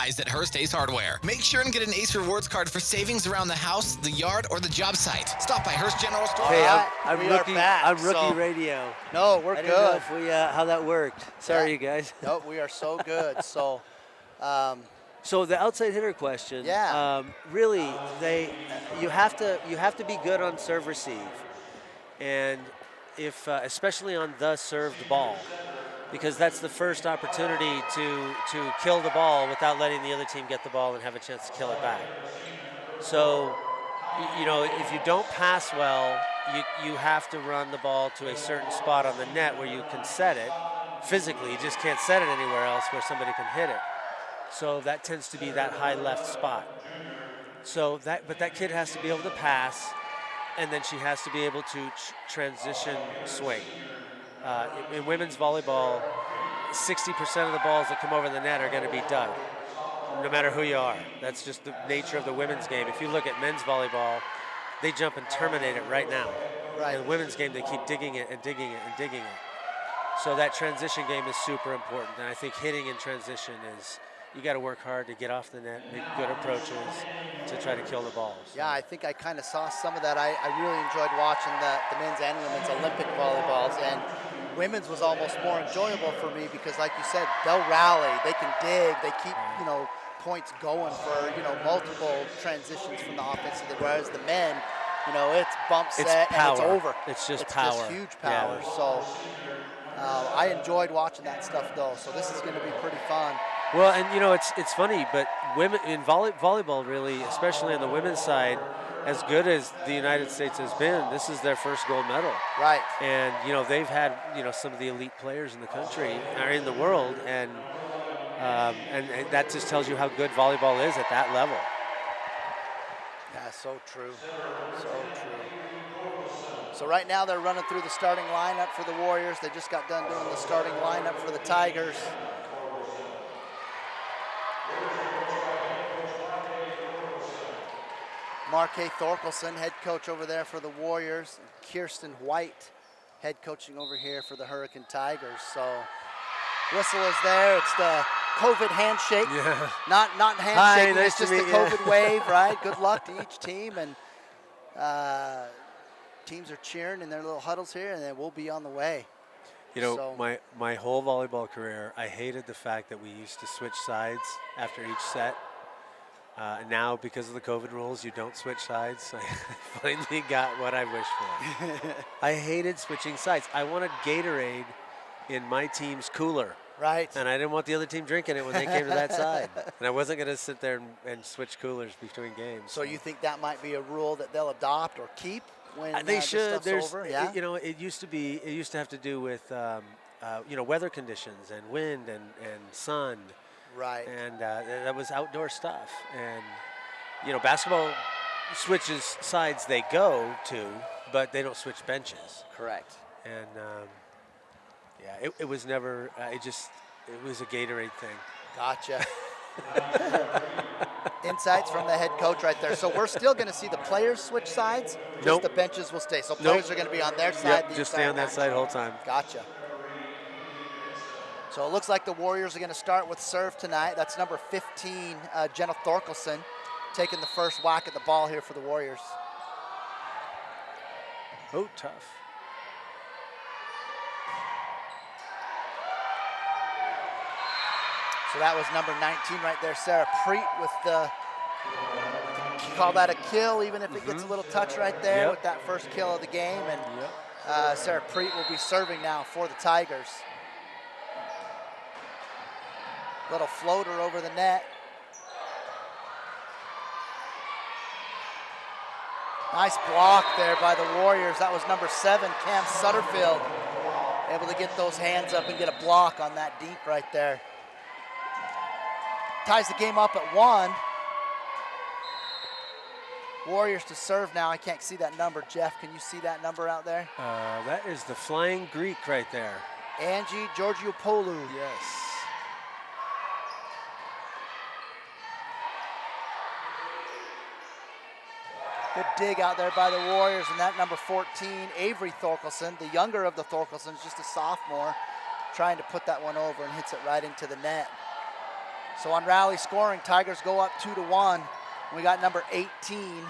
prize at Hearst Ace Hardware. Make sure and get an Ace Rewards card for savings around the house, the yard, or the job site. Stop by Hearst General Store. Hey, I'm rookie so- radio. No, we're I good. didn't know if we, how that worked. Sorry, you guys. No, we are so good. So, So the outside hitter question. Yeah. Really, you have to be good on serve receive, and if especially on the served ball, because that's the first opportunity to kill the ball without letting the other team get the ball and have a chance to kill it back. So, you know, if you don't pass well, you have to run the ball to a certain spot on the net where you can set it physically. You just can't set it anywhere else where somebody can hit it. So that tends to be that high left spot. So but that kid has to be able to pass, and then she has to be able to transition swing. In women's volleyball, 60% of the balls that come over the net are going to be dug, no matter who you are. That's just the nature of the women's game. If you look at men's volleyball, they jump and terminate it right now. Right. In the women's game, they keep digging it and digging it and digging it. So that transition game is super important, and I think hitting in transition is, you got to work hard to get off the net, make good approaches to try to kill the balls. Yeah, I think I kind of saw some of that. I really enjoyed watching the men's and women's Olympic volleyballs, and women's was almost more enjoyable for me because, like you said, they'll rally, they can dig, they keep, you know, points going for, you know, multiple transitions from the offense to the, whereas the men, you know, it's bump set and it's over. It's just it's power. It's just huge power. Yeah. So I enjoyed watching that stuff though. So this is going to be pretty fun. Well, and you know, it's funny, but women in volleyball, really, especially on the women's side, as good as the United States has been, this is their first gold medal. Right. And you know, they've had, you know, some of the elite players in the country or in the world, and that just tells you how good volleyball is at that level. Yeah, so true. So true. So right now they're running through the starting lineup for the Warriors. They just got done doing the starting lineup for the Tigers. Markay Thorkelson, head coach over there for the Warriors. Kirsten White, head coaching over here for the Hurricane Tigers. So whistle is there. It's the COVID handshake. Yeah. Not handshake. Nice it's just the COVID wave, right? Good luck to each team, and teams are cheering in their little huddles here, and then we'll be on the way. You know, my whole volleyball career, I hated the fact that we used to switch sides after each set. Now, because of the COVID rules, you don't switch sides. I finally got what I wished for. I hated switching sides. I wanted Gatorade in my team's cooler. Right. And I didn't want the other team drinking it when they came to that side. And I wasn't going to sit there and switch coolers between games. So you think that might be a rule that they'll adopt or keep when they should. This stuff's over? Yeah? You know, it used to have to do with, you know, weather conditions and wind and sun. Right. And that was outdoor stuff. And, you know, basketball switches sides they go to, but they don't switch benches. Correct. And, yeah, it was never, it was a Gatorade thing. Gotcha. Insights from the head coach right there. So we're still going to see the players switch sides? Just the benches will stay. So players are going to be on their side. Yep, just stay on that side the whole time. Gotcha. So it looks like the Warriors are going to start with serve tonight. That's number 15, Jenna Thorkelson, taking the first whack at the ball here for the Warriors. Oh, tough. So that was number 19 right there, Sarah Preet with the, call that a kill, even if it gets a little touch right there with that first kill of the game. And Sarah Preet will be serving now for the Tigers. Little floater over the net. Nice block there by the Warriors. That was number 7, Cam Sutterfield. Able to get those hands up and get a block on that deep right there. Ties the game up at 1. Warriors to serve now. I can't see that number. Jeff, can you see that number out there? That is the Flying Greek right there. Angie Georgiopoulou. Yes. Good dig out there by the Warriors, and that number 14, Avery Thorkelson, the younger of the Thorkelsons, just a sophomore, trying to put that one over and hits it right into the net. So on rally scoring, Tigers go up 2-1. We got number 18,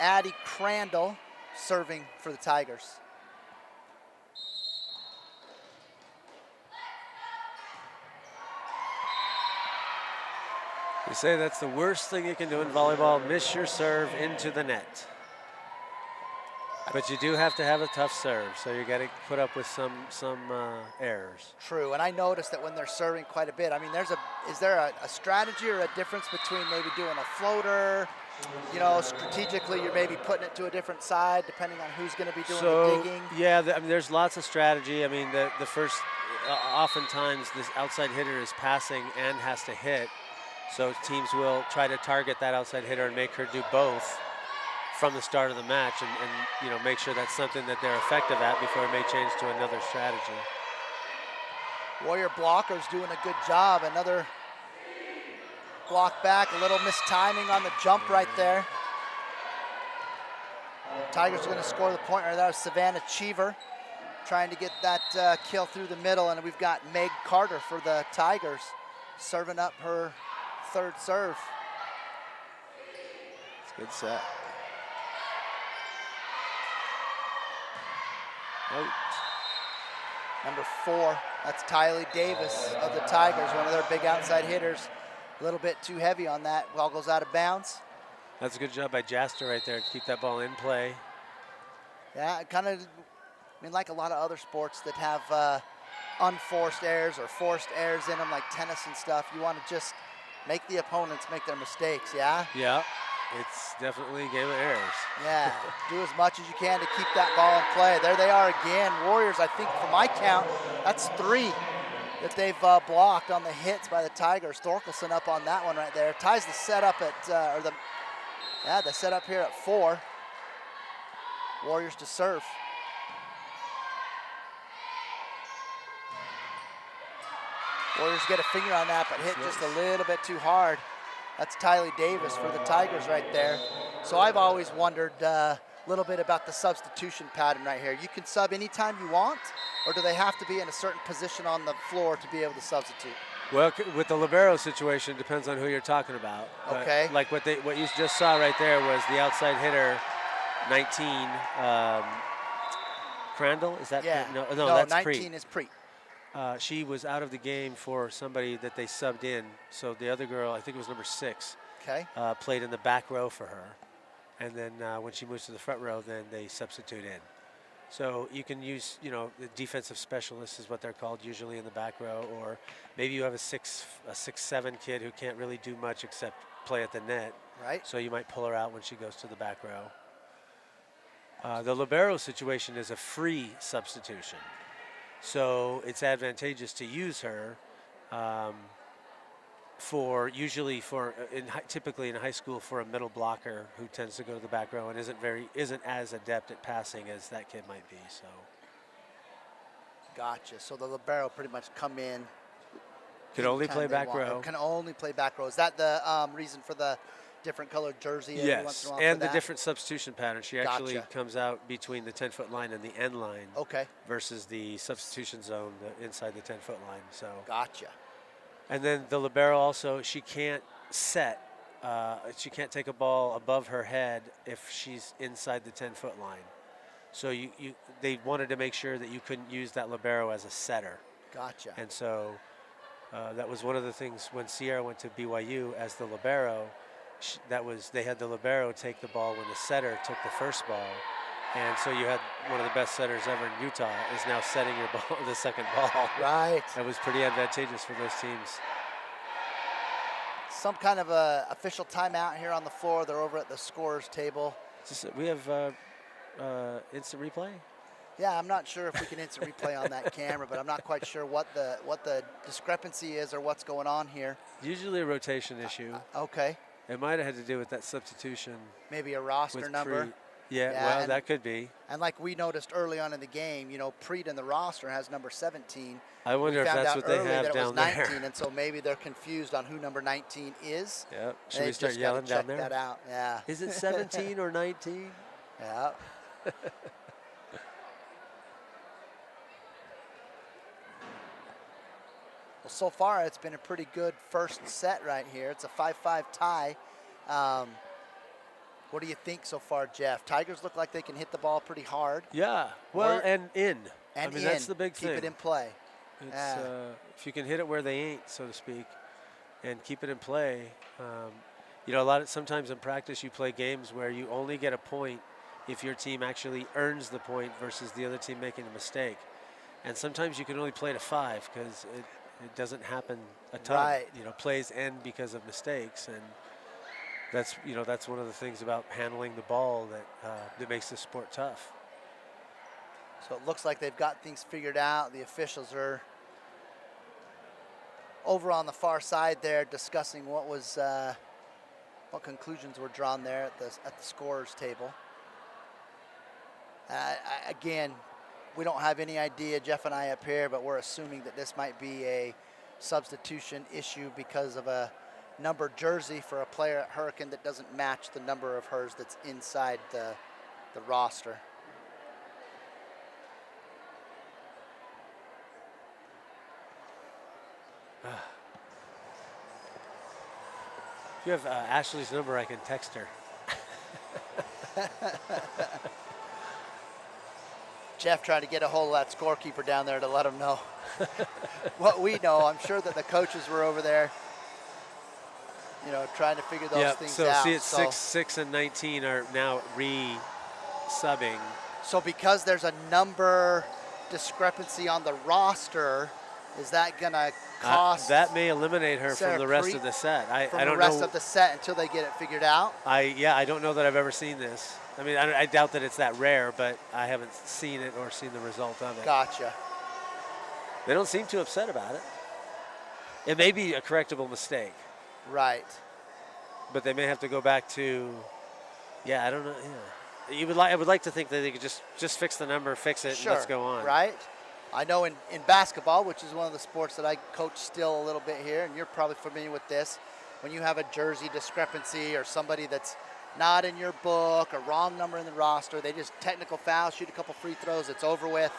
Addie Crandall, serving for the Tigers. You say that's the worst thing you can do in volleyball, miss your serve into the net. But you do have to have a tough serve, so you got to put up with some errors. True, and I noticed that when they're serving quite a bit, I mean, is there a strategy or a difference between maybe doing a floater, you know, strategically you're maybe putting it to a different side depending on who's going to be doing the digging? Yeah, I mean, there's lots of strategy. I mean, the first, oftentimes this outside hitter is passing and has to hit. So teams will try to target that outside hitter and make her do both from the start of the match, and you know, make sure that's something that they're effective at before it may change to another strategy. Warrior blockers doing a good job. Another block back, a little mistiming on the jump right there. Tigers are going to score the point right there. Savannah Cheever trying to get that kill through the middle, and we've got Meg Carter for the Tigers serving up her third serve. It's a good set. Out. Number 4, that's Tylee Davis of the Tigers, one of their big outside hitters. A little bit too heavy on that. Ball goes out of bounds. That's a good job by Jaster right there to keep that ball in play. Yeah, kind of, I mean, like a lot of other sports that have unforced errors or forced errors in them, like tennis and stuff, you want to just make the opponents make their mistakes, yeah? Yeah, it's definitely a game of errors. Yeah, do as much as you can to keep that ball in play. There they are again. Warriors, I think from my count, that's 3 that they've blocked on the hits by the Tigers. Thorkelson up on that one right there. Ties the setup at, the setup here at 4. Warriors to serve. Warriors get a finger on that, but hit just a little bit too hard. That's Tylee Davis for the Tigers right there. So I've always wondered a little bit about the substitution pattern right here. You can sub anytime you want, or do they have to be in a certain position on the floor to be able to substitute? Well, with the libero situation, it depends on who you're talking about. Okay. But like what you just saw right there was the outside hitter, 19, Crandall, is that? Yeah. No, No, that's 19 is Preet. She was out of the game for somebody that they subbed in. So the other girl, I think it was number 6, Okay. played in the back row for her. And then when she moves to the front row, then they substitute in. So you can use, you know, the defensive specialist is what they're called usually in the back row, or maybe you have a 6'7" kid who can't really do much except play at the net. Right. So you might pull her out when she goes to the back row. The libero situation is a free substitution. So it's advantageous to use her typically in high school for a middle blocker who tends to go to the back row and isn't as adept at passing as that kid might be. So Gotcha. So the libero pretty much come in. can only play anytime they back want, or row. Can only play back row. Is that the reason for the different colored jersey? Every once Yes, in a while and for the that? different substitution pattern. She actually Gotcha. comes out between the 10-foot line and the end line Okay. versus the substitution zone inside the 10-foot line. So, Gotcha. and then the libero also, she can't set. She can't take a ball above her head if she's inside the 10-foot line. So they wanted to make sure that you couldn't use that libero as a setter. Gotcha. And so that was one of the things when Sierra went to BYU as the libero. They had the libero take the ball when the setter took the first ball, and so you had one of the best setters ever in Utah is now setting your ball, the second ball. Right. That was pretty advantageous for those teams. Some kind of a official timeout here on the floor. They're over at the scorer's table. We have instant replay. Yeah, I'm not sure if we can instant replay on that camera, but I'm not quite sure what the discrepancy is or what's going on here. Usually a rotation issue. Okay. It might have had to do with that substitution. Maybe a roster with number. Yeah, well, that could be. And like we noticed early on in the game, you know, Preet in the roster has number 17. I wonder if that's what they have that it was down 19, there. and so maybe they're confused on who number 19 is. Yep. Should They've we start just yelling gotta down check there? that out. Yeah. Is it 17 or 19? Yeah. Well, so far it's been a pretty good first set right here. It's a 5-5 tie. What do you think so far, Jeff? Tigers look like they can hit the ball pretty hard. Yeah, well, and in. And I mean, that's the big keep thing. it in play. It's, if you can hit it where they ain't, so to speak, and keep it in play. You know, sometimes in practice you play games where you only get a point if your team actually earns the point versus the other team making a mistake. And sometimes you can only play to 5 because it doesn't happen a ton. Right. You know, plays end because of mistakes, and that's, you know, that's one of the things about handling the ball that makes this sport tough. So it looks like they've got things figured out. The officials are over on the far side there discussing what conclusions were drawn there at the scorers table. Again, we don't have any idea, Jeff and I up here, but we're assuming that this might be a substitution issue because of a numbered jersey for a player at Hurricane that doesn't match the number of hers that's inside the roster. If you have Ashley's number, I can text her. Jeff trying to get a hold of that scorekeeper down there to let him know what we know. I'm sure that the coaches were over there, you know, trying to figure those things out. See, it's 6 and 19 are now re-subbing. So because there's a number discrepancy on the roster, is that going to cost? That may eliminate her from the rest of the set. I don't know. From the rest of the set until they get it figured out? I don't know that I've ever seen this. I mean, I doubt that it's that rare, but I haven't seen it or seen the result of it. Gotcha. They don't seem too upset about it. It may be a correctable mistake. Right. But they may have to go back to, I don't know. Yeah. I would like to think that they could just fix the number, fix it, Sure. and let's go on. Right. I know in basketball, which is one of the sports that I coach still a little bit here, and you're probably familiar with this, when you have a jersey discrepancy or somebody that's not in your book, a wrong number in the roster, they just technical foul, shoot a couple free throws, it's over with.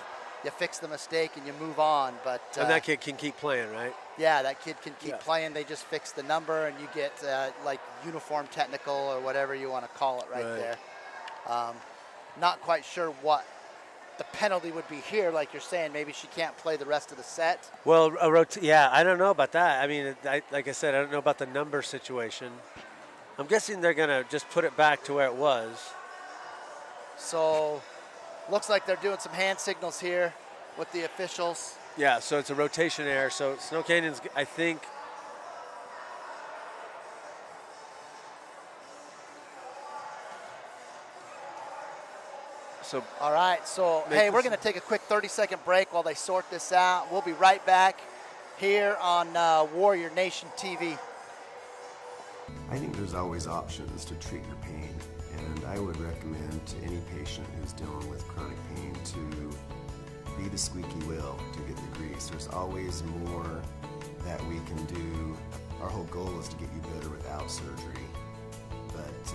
You fix the mistake and you move on. But and that kid can keep playing, right? Yeah, that kid can keep playing. They just fix the number and you get like uniform technical or whatever you want to call it right there. Not quite sure what the penalty would be here. Like you're saying, maybe she can't play the rest of the set. Well, I don't know about that. I mean, like I said, I don't know about the number situation. I'm guessing they're going to just put it back to where it was. So looks like they're doing some hand signals here with the officials. Yeah, so it's a rotation error. So Snow Canyon's, I think. So all right, so hey, we're going to take a quick 30-second break while they sort this out. We'll be right back here on Warrior Nation TV. I think there's always options to treat your pain, and I would recommend to any patient who's dealing with chronic pain to be the squeaky wheel to get the grease. There's always more that we can do. Our whole goal is to get you better without surgery, but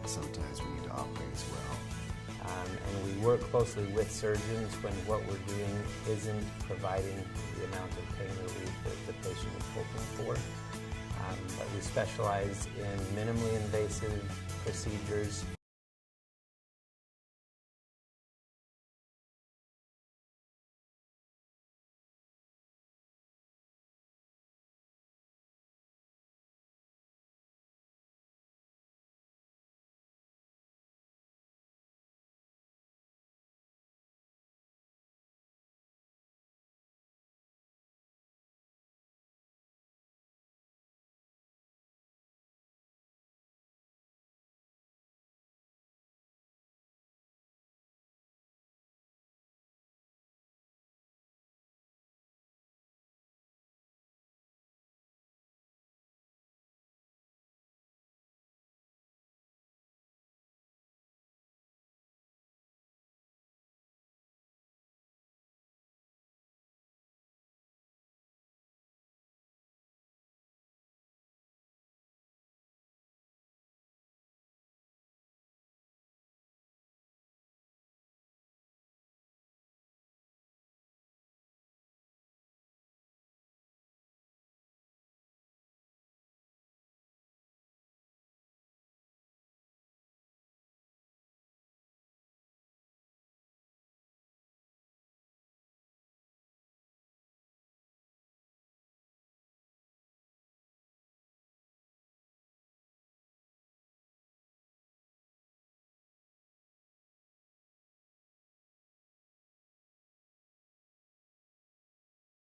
sometimes we need to operate as well. And we work closely with surgeons when what we're doing isn't providing the amount of pain relief that the patient is hoping for. But we specialize in minimally invasive procedures.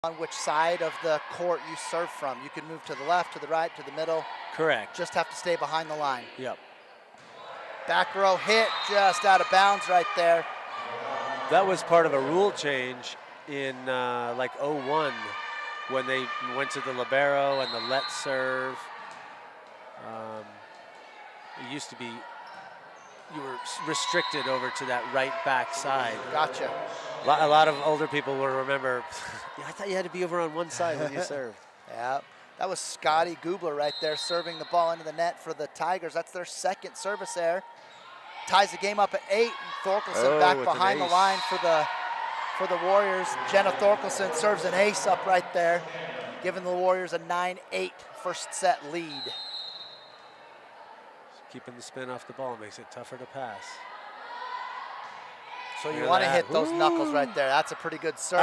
on which side of the court you serve from. You can move to the left, to the right, to the middle. Correct. Just have to stay behind the line. Yep. Back row hit just out of bounds right there. That was part of a rule change in like 01 when they went to the libero and the let serve. It used to be you were restricted over to that right back side. Gotcha. A lot of older people will remember, I thought you had to be over on one side when you served. Yeah, that was Scotty Gubler right there serving the ball into the net for the Tigers. That's their second service error. Ties the game up at 8. Thorkelson back behind the line for the Warriors. Jenna Thorkelson serves an ace up right there, giving the Warriors a 9-8 first set lead. Keeping the spin off the ball makes it tougher to pass. So you want to hit those knuckles right there. That's a pretty good serve.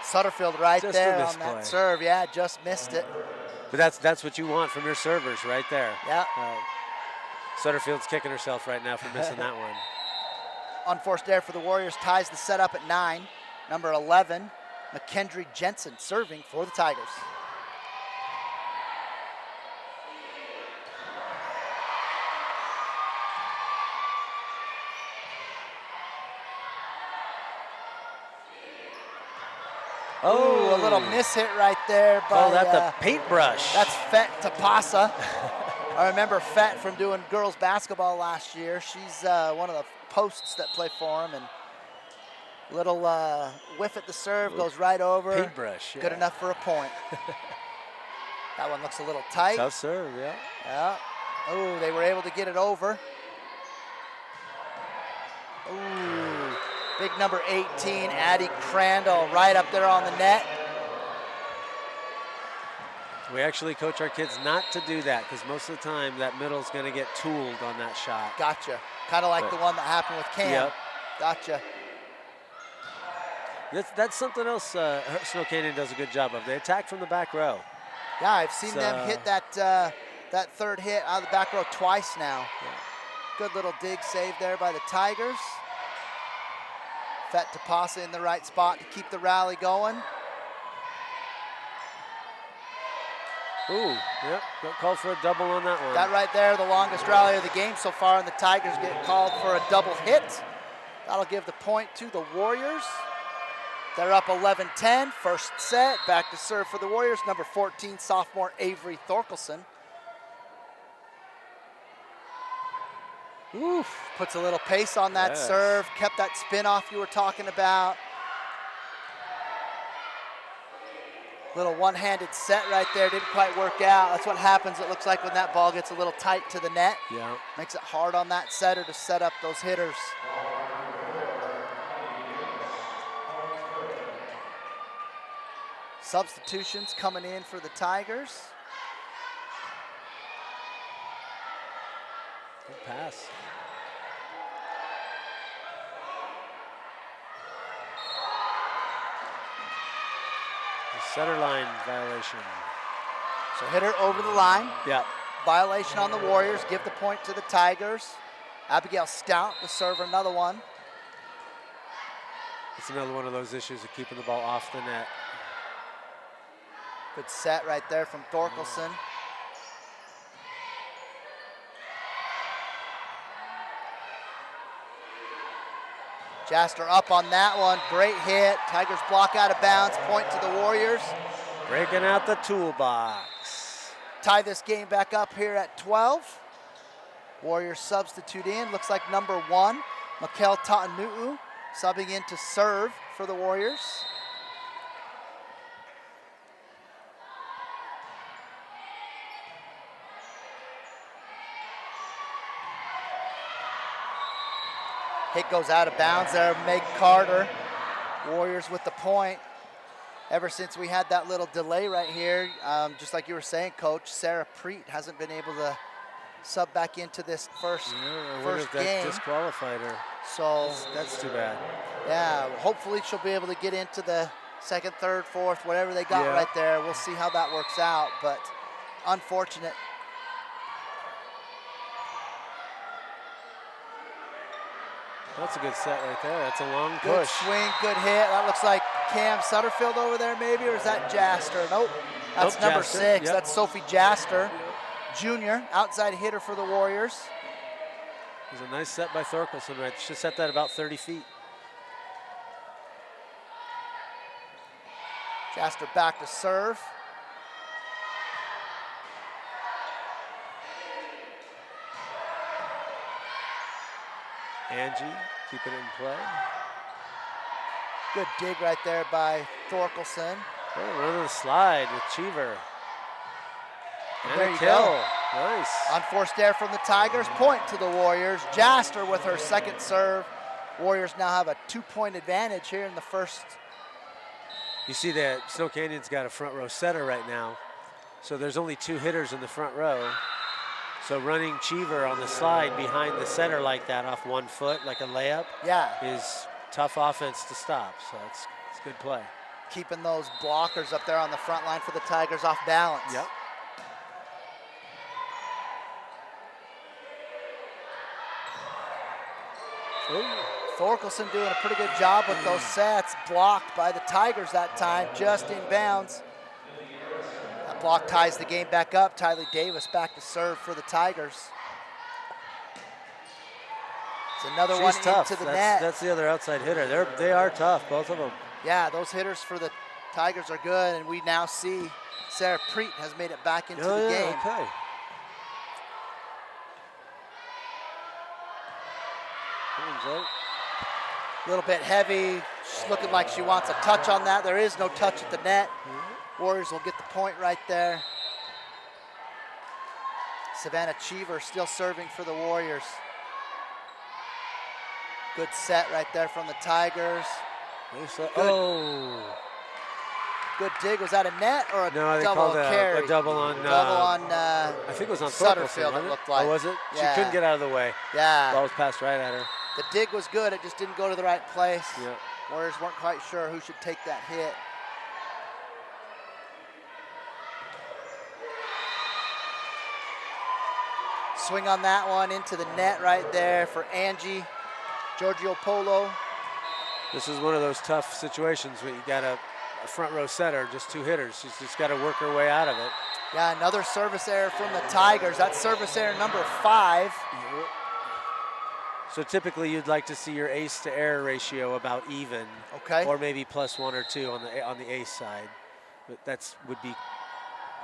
Sutterfield right Just there on that serve. Yeah, just missed it. But that's what you want from your servers right there. Yeah. Sutterfield's kicking herself right now for missing that one. Unforced error for the Warriors ties the set up at 9. Number 11, McKendry Jensen serving for the Tigers. Oh, a little miss hit right there by. Call that the paintbrush. That's Fet Tapasa. I remember Fet from doing girls basketball last year. She's one of the posts that play for him, and little whiff at the serve goes right over. Paintbrush. Yeah. Good enough for a point. That one looks a little tight. Tough serve, yeah. Yeah. Oh, they were able to get it over. Ooh. Big number 18, Addie Crandall, right up there on the net. We actually coach our kids not to do that because most of the time that middle's going to get tooled on that shot. Gotcha. Kind of like the one that happened with Cam. Yep. Gotcha. That's something else Snow Canyon does a good job of. They attack from the back row. Yeah, I've seen them hit that that third hit out of the back row twice now. Yeah. Good little dig save there by the Tigers. Fet Tapasa in the right spot to keep the rally going. Ooh, yep, got called for a double on that one. That right there, the longest rally of the game so far, and the Tigers get called for a double hit. That'll give the point to the Warriors. They're up 11-10, first set. Back to serve for the Warriors, number 14, sophomore Avery Thorkelson. Oof, puts a little pace on that serve, kept that spin off you were talking about. Little one-handed set right there, didn't quite work out. That's what happens, it looks like, when that ball gets a little tight to the net. Yeah. Makes it hard on that setter to set up those hitters. Substitutions coming in for the Tigers. Good pass. Center line violation. So hitter over the line. Yeah. Violation on the Warriors. Give the point to the Tigers. Abigail Stout to serve another one. It's another one of those issues of keeping the ball off the net. Good set right there from Thorkelson. Jaster up on that one. Great hit. Tigers block out of bounds. Point to the Warriors. Breaking out the toolbox. Tie this game back up here at 12. Warriors substitute in. Looks like number 1, Mikel Ta'anu'u, subbing in to serve for the Warriors. Hit goes out of bounds there. Meg Carter, Warriors with the point. Ever since we had that little delay right here, just like you were saying, Coach, Sarah Preet hasn't been able to sub back into this first game. Disqualified her. So that's too bad. Yeah, hopefully she'll be able to get into the second, third, fourth, whatever they got right there. We'll see how that works out, but unfortunate. That's a good set right there. That's a long Good push. swing, good hit. That looks like Cam Sutterfield over there maybe, or is that Jaster? Nope, that's Nope, number Jaster, 6. yep. That's Sophie Jaster, junior, outside hitter for the Warriors. It was a nice set by Thorkelson, right? Should set that about 30 feet. Jaster back to serve. Angie keeping it in play. Good dig right there by Thorkelson. Oh, running the slide with Cheever. And There a you kill. go. Nice. Unforced error from the Tigers, point to the Warriors. Jaster with her second serve. Warriors now have a 2-point advantage here in the first. You see that Snow Canyon's got a front row setter right now. So there's only 2 hitters in the front row. So running Cheever on the slide behind the setter like that off 1 foot, like a layup, Yeah, is tough offense to stop. So it's good play. keeping those blockers up there on the front line for the Tigers off balance. Yep. Ooh. Thorkelson doing a pretty good job with those sets. Blocked by the Tigers that time, just in bounds. That block ties the game back up. Tylee Davis back to serve for the Tigers. It's another one She's tough. into the net. That's the other outside hitter. They are tough, both of them. Yeah, those hitters for the Tigers are good, and we now see Sarah Preet has made it back into the game. Okay. A little bit heavy. She's looking like she wants a touch on that. There is no touch at the net. Warriors will get the point right there. Savannah Cheever still serving for the Warriors. Good set right there from the Tigers. Oh. Good dig. Was that a net or a No, they double called carry? a double on. I I think it was on Sutterfield, Thorkelson, wasn't it looked like. Oh, was it? Yeah. She couldn't get out of the way. Yeah. Ball was passed right at her. The dig was good. It just didn't go to the right place. Yeah. Warriors weren't quite sure who should take that hit. Swing on that one into the net right there for Angie Giorgio-Polo. This is one of those tough situations where you got a front row setter, just 2 hitters. She's just got to work her way out of it. Yeah, another service error from the Tigers. That's service error number 5. So typically you'd like to see your ace to error ratio about even. Okay. Or maybe plus 1 or 2 on the ace side. But would be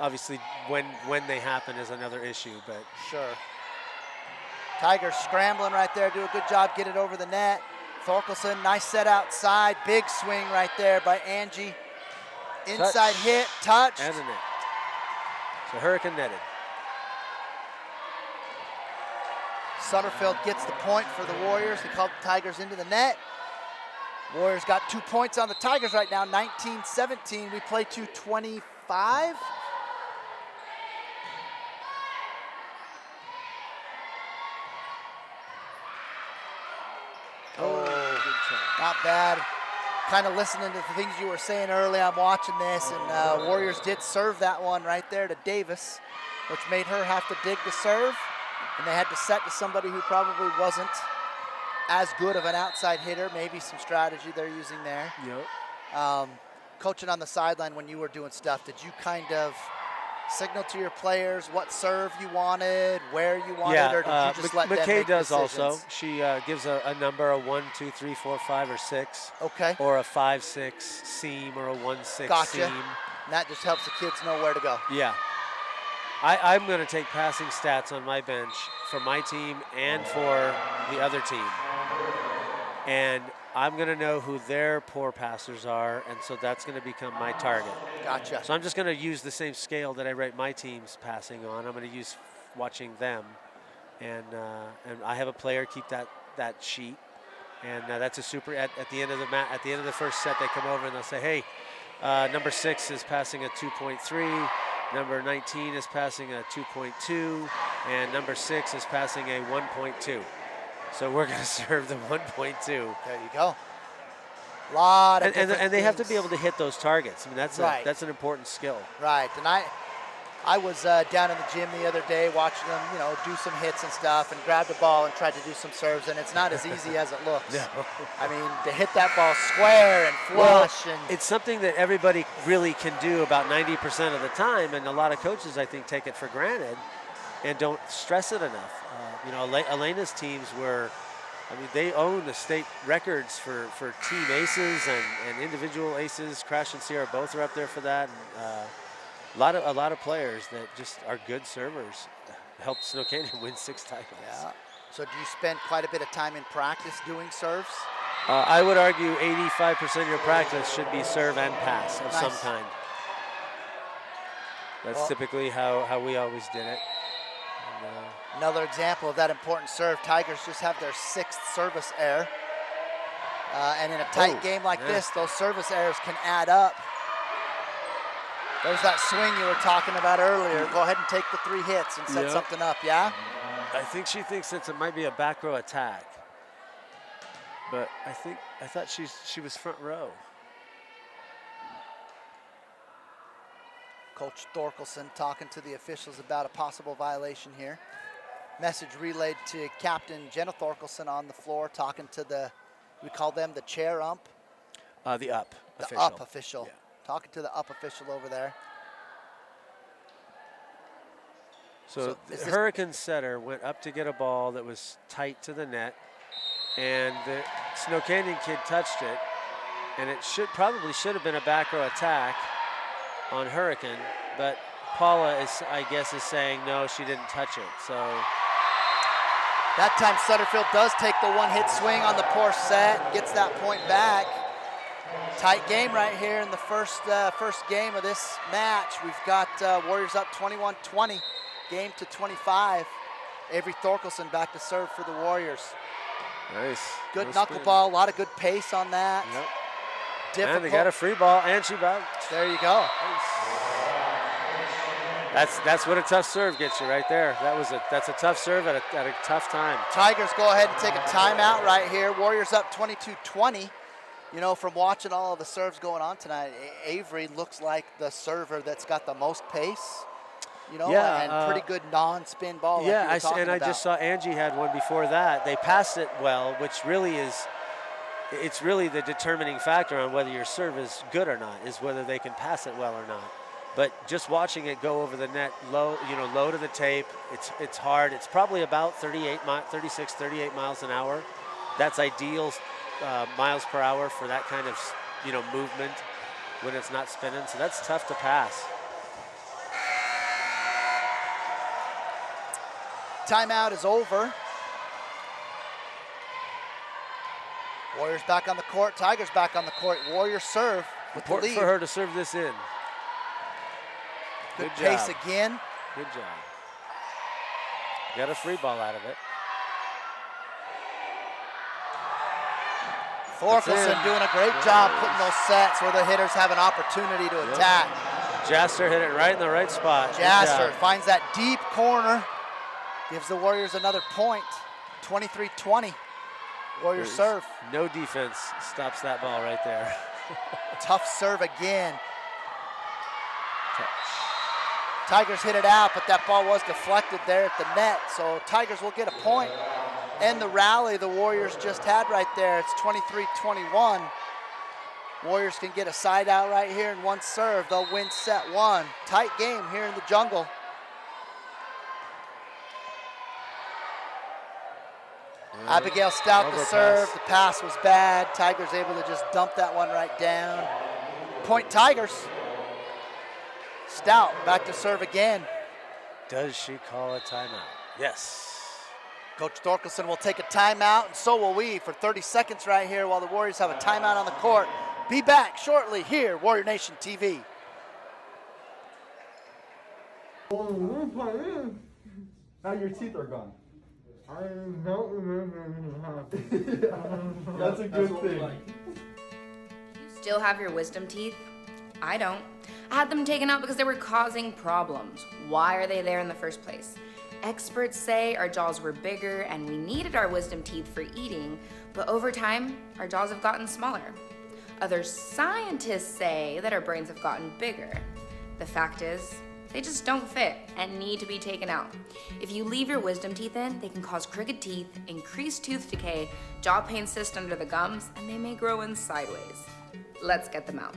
obviously when they happen is another issue, but Sure. Tigers scrambling right there, do a good job, get it over the net. Thorkelson, nice set outside, big swing right there by Angie. Inside hit, touch. and a net. So Hurricane netted. Sutterfield gets the point for the Warriors. They called the Tigers into the net. Warriors got 2 points on the Tigers right now, 19-17. We play to 25. Not bad. Kind of listening to the things you were saying early, I'm watching this, and Warriors did serve that one right there to Davis, which made her have to dig to serve, and they had to set to somebody who probably wasn't as good of an outside hitter. Maybe some strategy they're using there. Yep. Coaching on the sideline when you were doing stuff, did you kind of signal to your players what serve you wanted, where you wanted, or did you just let them McKay make does decisions? also. She gives a number, a 1, 2, 3, 4, 5, or 6. Okay. Or a 5, 6 seam or a 1, 6 Gotcha. seam. And that just helps the kids know where to go. Yeah. I'm going to take passing stats on my bench for my team and for the other team. And I'm going to know who their poor passers are, and so that's going to become my target. Gotcha. So I'm just going to use the same scale that I rate my team's passing on. I'm going to use watching them. And I have a player keep that sheet. And that's a super, at the end of the first set, they come over and they'll say, hey, number 6 is passing a 2.3. Number 19 is passing a 2.2, and number 6 is passing a 1.2. So we're going to serve the 1.2. There you go. And And they have to be able to hit those targets. I mean, that's Right. that's an important skill. Right, and I was down in the gym the other day watching them, do some hits and stuff, and grabbed a ball and tried to do some serves, and it's not as easy as it looks. No. I mean, to hit that ball square and flush. Well, it's something that everybody really can do about 90% of the time, and a lot of coaches, I think, take it for granted and don't stress it enough. Elena's teams they own the state records for team aces and individual aces. Crash and Sierra both are up there for that. And, a lot of players that just are good servers helped Snow Canyon win 6 titles. Yeah. So do you spend quite a bit of time in practice doing serves? I would argue 85% of your practice should be serve and pass of some kind. That's typically how we always did it. And, another example of that important serve, Tigers just have their 6th service error. And in a tight game like this, those service errors can add up. There's that swing you were talking about earlier. Go ahead and take the 3 hits and set something up, yeah? I think she thinks that it might be a back row attack. But I thought she was front row. Coach Thorkelson talking to the officials about a possible violation here. Message relayed to Captain Jenna Thorkelson on the floor, talking to we call them the chair ump. The up the official. Up official. Yeah. Talking to the up official over there. So the Hurricane setter went up to get a ball that was tight to the net, and the Snow Canyon kid touched it, and it probably should have been a back row attack on Hurricane, but Paula I guess is saying no, she didn't touch it. So that time Sutterfield does take the 1-hit swing on the poor set, gets that point back. Tight game right here in the first game of this match. We've got Warriors up 21-20, game to 25. Avery Thorkelson back to serve for the Warriors. Nice. Good knuckleball, a lot of good pace on that. Yep. Difficult. And they got a free ball, and she bounced. There you go. That's what a tough serve gets you right there. That's a tough serve at a tough time. Tigers go ahead and take a timeout right here. Warriors up 22-20. From watching all of the serves going on tonight, Avery looks like the server that's got the most pace, and pretty good non-spin ball. Yeah, like I just saw Angie had one before that. They passed it well, which really it's really the determining factor on whether your serve is good or not, is whether they can pass it well or not. But just watching it go over the net low to the tape, it's hard. It's probably about 36, 38 miles an hour. That's ideal. Miles per hour for that kind of movement when it's not spinning, so that's tough to pass. Timeout is over. Warriors back on the court, Tigers back on the court. Warriors serve with the lead. Important for her to serve this in. Good pace job. again. Good job. Got a free ball out of it. Thorkelson doing a great job putting those sets where the hitters have an opportunity to attack. Jasser hit it right in the right spot. Jasser finds that deep corner, gives the Warriors another point. 23-20. Warriors serve. No defense stops that ball right there. Tough serve again. Tigers hit it out, but that ball was deflected there at the net, so Tigers will get a point. And the rally the Warriors just had right there, it's 23-21. Warriors can get a side out right here in one serve. They'll win set 1. Tight game here in the jungle. Abigail Stout the serve. The pass was bad. Tigers able to just dump that one right down. Point Tigers. Stout back to serve again. Does she call a timeout? Yes. Coach Thorkelson will take a timeout, and so will we for 30 seconds right here while the Warriors have a timeout on the court. Be back shortly here, Warrior Nation TV. Now your teeth are gone. I don't remember anything happened. That's a good thing. You still have your wisdom teeth? I don't. I had them taken out because they were causing problems. Why are they there in the first place? Experts say our jaws were bigger and we needed our wisdom teeth for eating, but over time, our jaws have gotten smaller. Other scientists say that our brains have gotten bigger. The fact is, They just don't fit and need to be taken out. If you leave your wisdom teeth in, they can cause crooked teeth, increase tooth decay, jaw pain cyst under the gums, and they may grow in sideways. Let's get them out.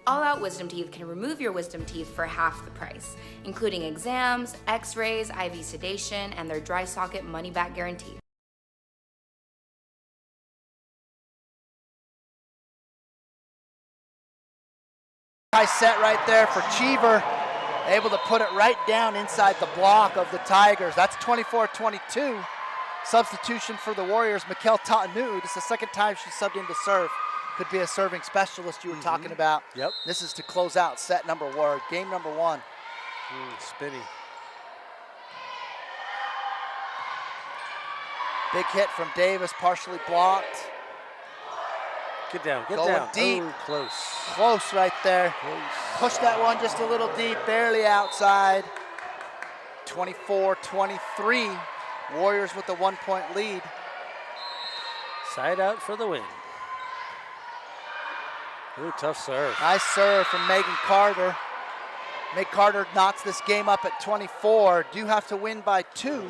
All Out Wisdom Teeth can remove your wisdom teeth for half the price, including exams, x-rays, IV sedation, and their dry socket money-back guarantee. Nice set right there for Cheever, able to put it right down inside the block of the Tigers. That's 24-22. Substitution for the Warriors, Mikkel Tatanu. This is the second time she subbed in to serve. Could be a serving specialist you were talking about. Yep. This is to close out set number one, game number one. Spinny. Big hit from Davis, partially blocked. Get down, get Going down. deep. Ooh, close. Close right there. Push that one just a little deep, barely outside. 24-23. Warriors with a 1-point lead. Side out for the win. Ooh, tough serve. Nice serve from Megan Carter. Meg Carter knocks this game up at 24. Do have to win by 2.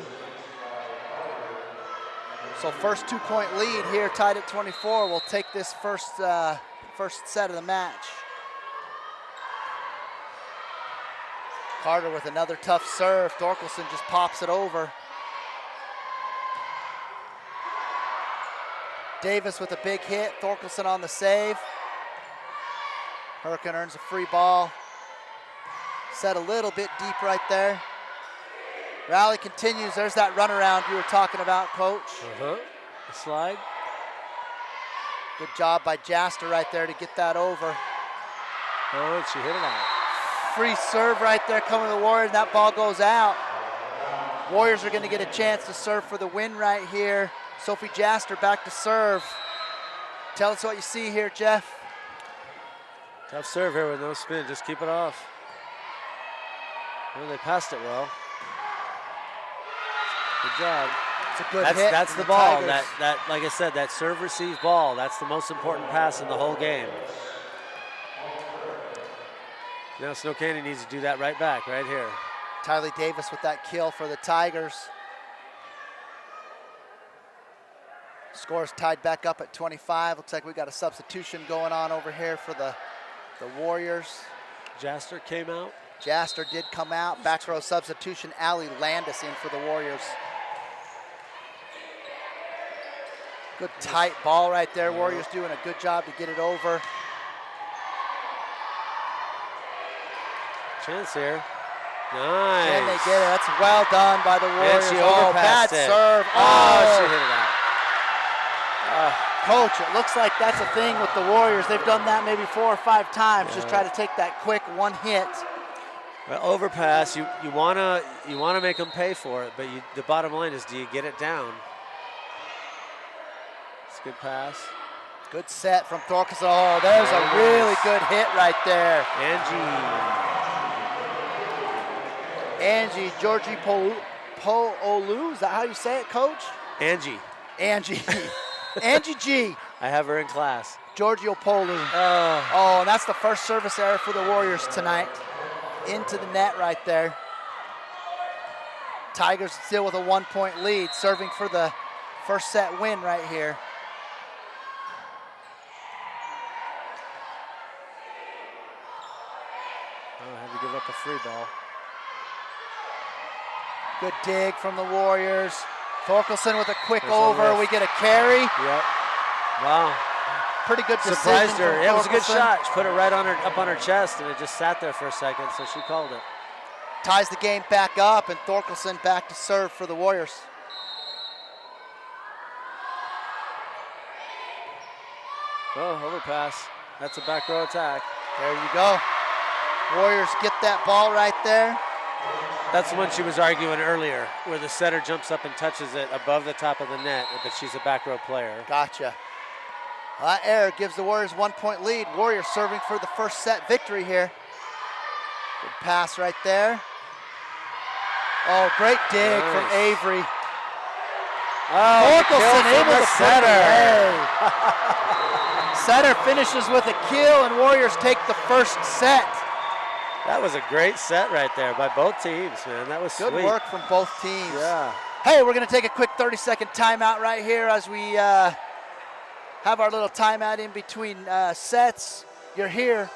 So first 2-point lead here, tied at 24. We'll take this first set of the match. Carter with another tough serve. Thorkelson just pops it over. Davis with a big hit. Thorkelson on the save. Hurricane earns a free ball. Set a little bit deep right there. Rally continues. There's that runaround you were talking about, Coach. The slide. Good job by Jaster right there to get that over. Oh, and she hit it out. Free serve right there coming to the Warriors. That ball goes out. Warriors are going to get a chance to serve for the win right here. Sophie Jaster back to serve. Tell us what you see here, Jeff. Tough serve here with no spin. Just keep it off. Well, they passed it well. Good job. It's a good hit. That's the ball. That, like I said, that serve receive ball. That's the most important pass in the whole game. Now Snow Canyon needs to do that right back, right here. Tylee Davis with that kill for the Tigers. Score's tied back up at 25. Looks like we got a substitution going on over here for the Warriors. Jaster came out. Jaster did come out. Back row substitution, Allie Landis in for the Warriors. Good tight ball right there. Warriors doing a good job to get it over. Chance here. Nice. Can they get it? That's well done by the Warriors. she Oh, bad overpassed it. serve. Oh, she hit it out. Coach, it looks like that's a thing with the Warriors. They've done that maybe 4 or 5 times. Just try to take that quick one hit. Well, overpass. You wanna make them pay for it, but the bottom line is, do you get it down? It's a good pass. Good set from Thorkelson. Oh, there's a really good hit right there. Angie Georgie Poolu. Is that how you say it, Coach? Angie. Angie G. I have her in class. Giorgio Polu. Oh, and that's the first service error for the Warriors tonight. Into the net right there. Tigers still with a 1-point lead, serving for the first set win right here. Oh, had to give up a free ball. Good dig from the Warriors. Thorkelson with a quick over. We get a carry. Yep. Wow. Pretty good decision. Surprised her. From It was a good Thorkelson. shot. She put it right on her, up on her chest, and it just sat there for a second, so she called it. Ties the game back up, and Thorkelson back to serve for the Warriors. Oh, overpass. That's a back row attack. There you go. Warriors get that ball right there. That's the one she was arguing earlier, where the setter jumps up and touches it above the top of the net, but she's a back row player. Gotcha. That error gives the Warriors 1-point lead. Warriors serving for the first set victory here. Good pass right there. Oh, great dig from Avery. Oh, Thorkelson able to setter. Setter finishes with a kill, and Warriors take the first set. That was a great set right there by both teams, man. That was Good sweet. work from both teams. Yeah. Hey, we're going to take a quick 30-second timeout right here as we have our little timeout in between sets. You're here.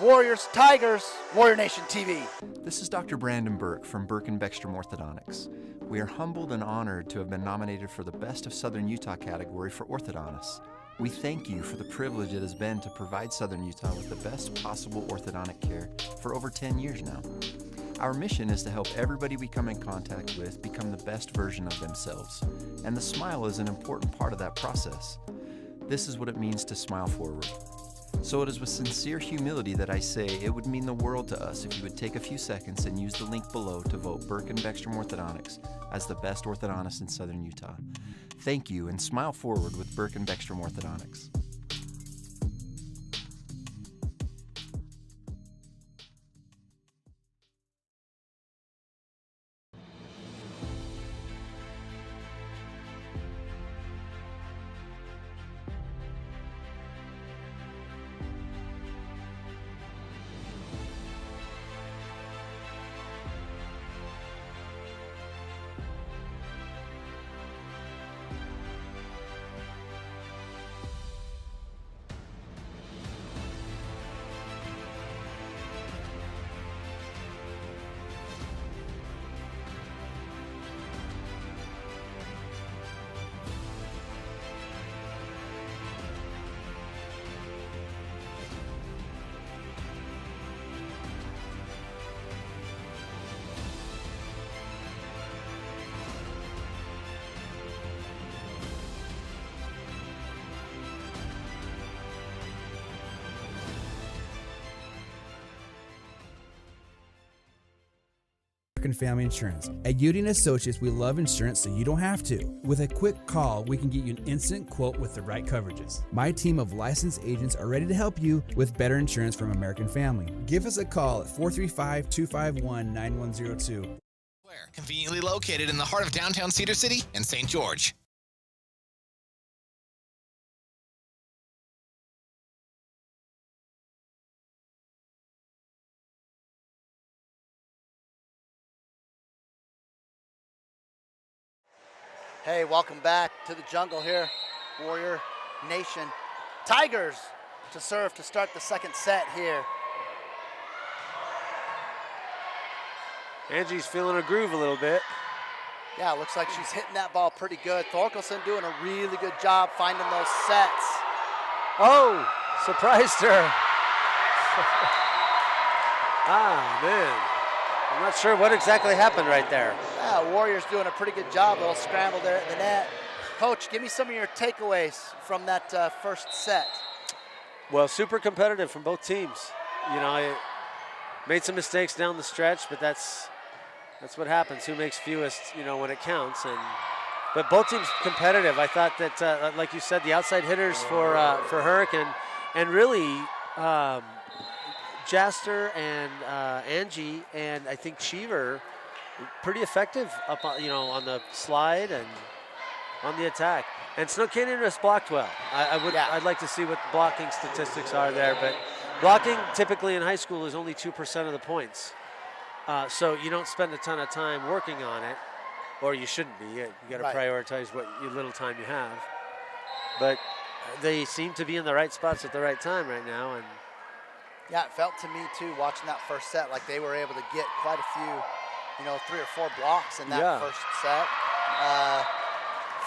Warriors, Tigers, Warrior Nation TV. This is Dr. Brandon Burke from Burke & Beckstrom Orthodontics. We are humbled and honored to have been nominated for the Best of Southern Utah category for orthodontists. We thank you for the privilege it has been to provide Southern Utah with the best possible orthodontic care for over 10 years now. Our mission is to help everybody we come in contact with become the best version of themselves, and the smile is an important part of that process. This is what it means to smile forward. So it is with sincere humility that I say it would mean the world to us if you would take a few seconds and use the link below to vote Burke & Beckstrom Orthodontics as the best orthodontist in Southern Utah. Thank you, and smile forward with Burke & Beckstrom Orthodontics. American Family Insurance. At Udine Associates, we love insurance so you don't have to. With a quick call, we can get you an instant quote with the right coverages. My team of licensed agents are ready to help you with better insurance from American Family. Give us a call at 435-251-9102. Conveniently located in the heart of downtown Cedar City and St. George. Hey, welcome back to the jungle here, Warrior Nation. Tigers to serve to start the second set here. Angie's feeling a groove a little bit. Yeah, looks like she's hitting that ball pretty good. Thorkelson doing a really good job finding those sets. Oh, surprised her. Ah, man. I'm not sure what exactly happened right there. Yeah, Warriors doing a pretty good job. A little scramble there at the net. Coach, give me some of your takeaways from that first set. Well, super competitive from both teams. You know, I made some mistakes down the stretch, but that's what happens. Who makes fewest, you know, when it counts. But both teams competitive. I thought that, like you said, the outside hitters for Hurricane and really Jaster and Angie and I think Cheever pretty effective up on, you know, on the slide and on the attack. And Snook Canyon has blocked well. I'd like to see what the blocking statistics are there, but blocking typically in high school is only 2% of the points. So you don't spend a ton of time working on it, or you shouldn't be. You got to prioritize what little time you have. But they seem to be in the right spots at the right time right now. And yeah, it felt to me too, watching that first set, like they were able to get quite a few, you know, 3 or 4 blocks in that first set.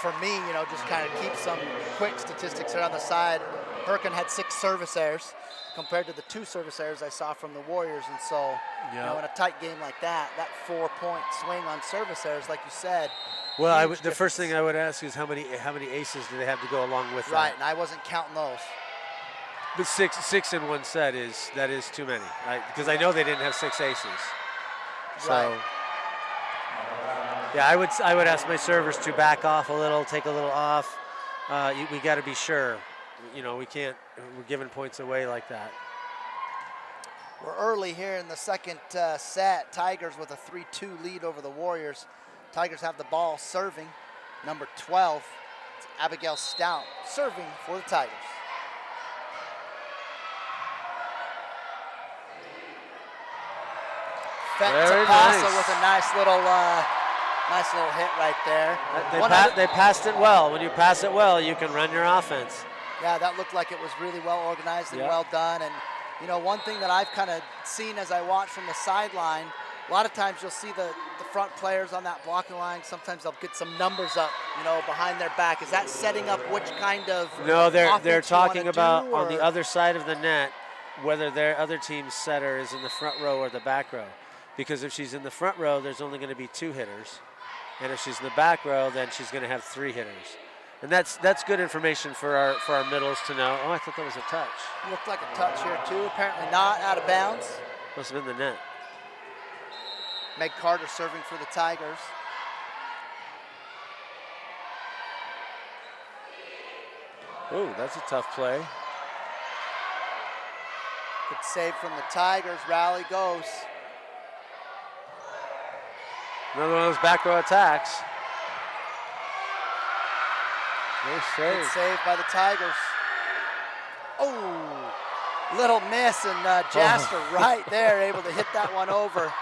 For me, you know, just kind of keep some quick statistics here on the side. Hurricane had 6 service errors compared to the 2 service errors I saw from the Warriors. And so, you know, in a tight game like that 4-point swing on service errors, like you said. Well, the first thing I would ask is how many aces do they have to go along with that? Right, and I wasn't counting those. But six in one set is too many, because I know they didn't have 6 aces. So, yeah, I would ask my servers to back off a little, take a little off. We got to be sure. You know, we're giving points away like that. We're early here in the second set. Tigers with a 3-2 lead over the Warriors. Tigers have the ball serving. Number 12, it's Abigail Stout serving for the Tigers. Very Tapasa nice. with a nice little hit right there. They passed it well. When you pass it well, you can run your offense. Yeah, that looked like it was really well organized and Yep. well done. And you know, one thing that I've kind of seen as I watch from the sideline, a lot of times you'll see the front players on that blocking line. Sometimes they'll get some numbers up, you know, behind their back. Is that setting up which kind of No, they're offense you talking wanna about do, on the or- other side of the net whether their other team's setter is in the front row or the back row. Because if she's in the front row, there's only going to be 2 hitters. And if she's in the back row, then she's going to have 3 hitters. And that's good information for our middles to know. Oh, I thought that was a touch. Looked like a touch here too. Apparently not, out of bounds. Must have been the net. Meg Carter serving for the Tigers. Ooh, that's a tough play. Good save from the Tigers. Rally goes. Another one of those back row attacks. Nice Good save. save by the Tigers. Oh, little miss, and Jaster right there able to hit that one over.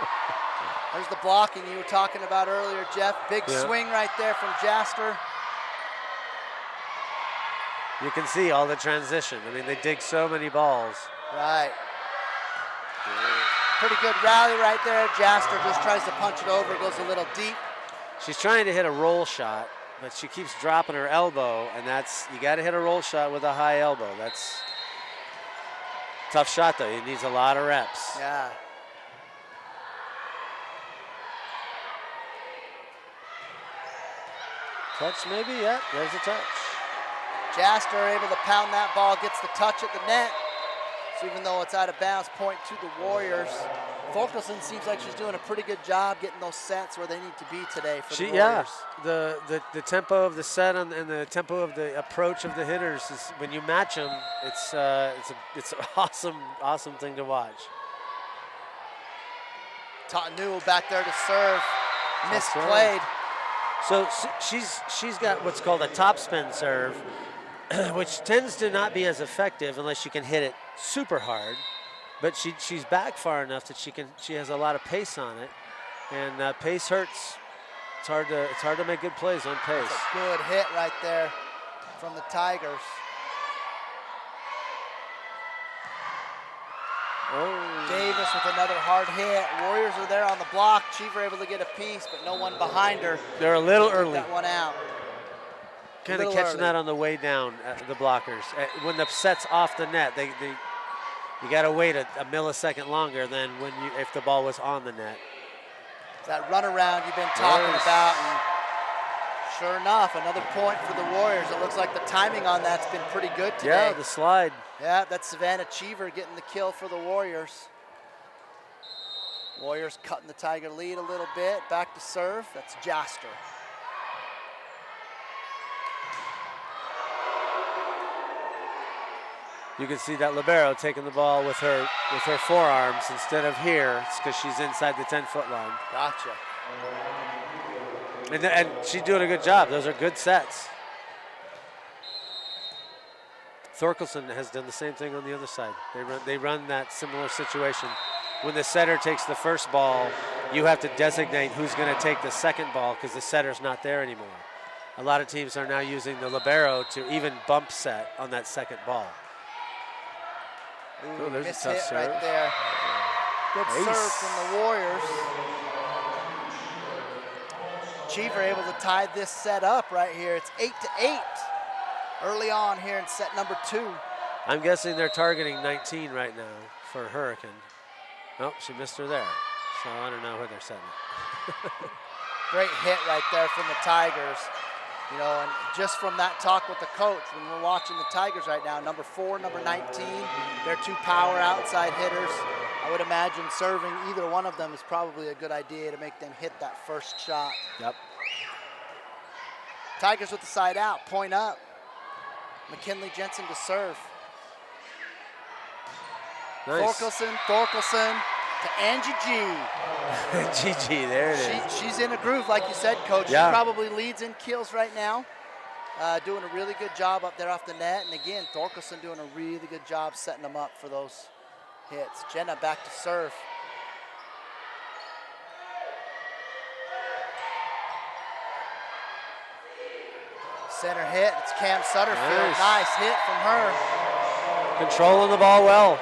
There's the blocking you were talking about earlier, Jeff. Big swing right there from Jaster. You can see all the transition. I mean, they dig so many balls. Right. Pretty good rally right there. Jaster just tries to punch it over, goes a little deep. She's trying to hit a roll shot, but she keeps dropping her elbow, and you got to hit a roll shot with a high elbow. That's tough shot, though. It needs a lot of reps. Yeah. Touch maybe, yeah, there's a touch. Jaster able to pound that ball, gets the touch at the net. So even though it's out of bounds, point to the Warriors. Thorkelson seems like she's doing a pretty good job getting those sets where they need to be today for the Warriors. Yeah, the tempo of the set and the tempo of the approach of the hitters is when you match them, it's an awesome thing to watch. Tanu back there to serve, That's misplayed. So she's got what's called a topspin serve, which tends to not be as effective unless you can hit it super hard. But she's back far enough that she has a lot of pace on it, and pace hurts. It's hard to make good plays on pace. That's a good hit right there from the Tigers. Oh. Davis with another hard hit. Warriors are there on the block. Cheever able to get a piece, but no one behind her. They're a little early. That one out. Kind of catching that on the way down, the blockers. When the set's off the net, you got to wait a millisecond longer than if the ball was on the net. That runaround you've been talking about, and sure enough, another point for the Warriors. It looks like the timing on that's been pretty good today. Yeah, the slide. Yeah, that's Savannah Cheever getting the kill for the Warriors. Warriors cutting the Tiger lead a little bit. Back to serve. That's Jaster. You can see that libero taking the ball with her forearms instead of here. It's because she's inside the 10-foot line. Gotcha. And she's doing a good job. Those are good sets. Thorkelson has done the same thing on the other side. They run that similar situation. When the setter takes the first ball, you have to designate who's going to take the second ball because the setter's not there anymore. A lot of teams are now using the libero to even bump set on that second ball. Ooh, there's a miss tough hit serve. right there. Good serve from the Warriors. Cheever able to tie this set up right here. It's 8-8 early on here in set number 2. I'm guessing they're targeting 19 right now for Hurricane. Oh, she missed her there. So I don't know where they're setting it. Great hit right there from the Tigers. You know, and just from that talk with the coach, when we're watching the Tigers right now, number 4, number 19, they're 2 power outside hitters. I would imagine serving either one of them is probably a good idea to make them hit that first shot. Yep. Tigers with the side out, point up. McKinley Jensen to serve. Nice. Thorkelson to Angie G. GG, there it is. She's in a groove, like you said, Coach. Yeah. She probably leads in kills right now. Doing a really good job up there off the net. And again, Thorkelson doing a really good job setting them up for those hits. Jenna back to serve. Center hit. It's Cam Sutterfield. Nice hit from her. Controlling the ball well.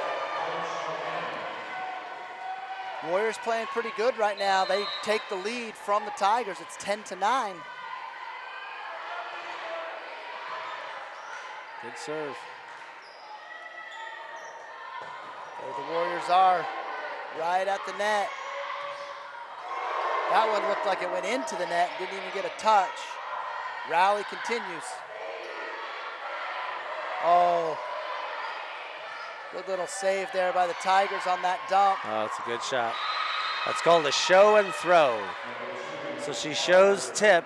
Warriors playing pretty good right now. They take the lead from the Tigers. It's 10-9. Good serve. There the Warriors are, right at the net. That one looked like it went into the net, didn't even get a touch. Rally continues. Oh, good little save there by the Tigers on that dump. Oh, it's a good shot. That's called a show and throw. So she shows tip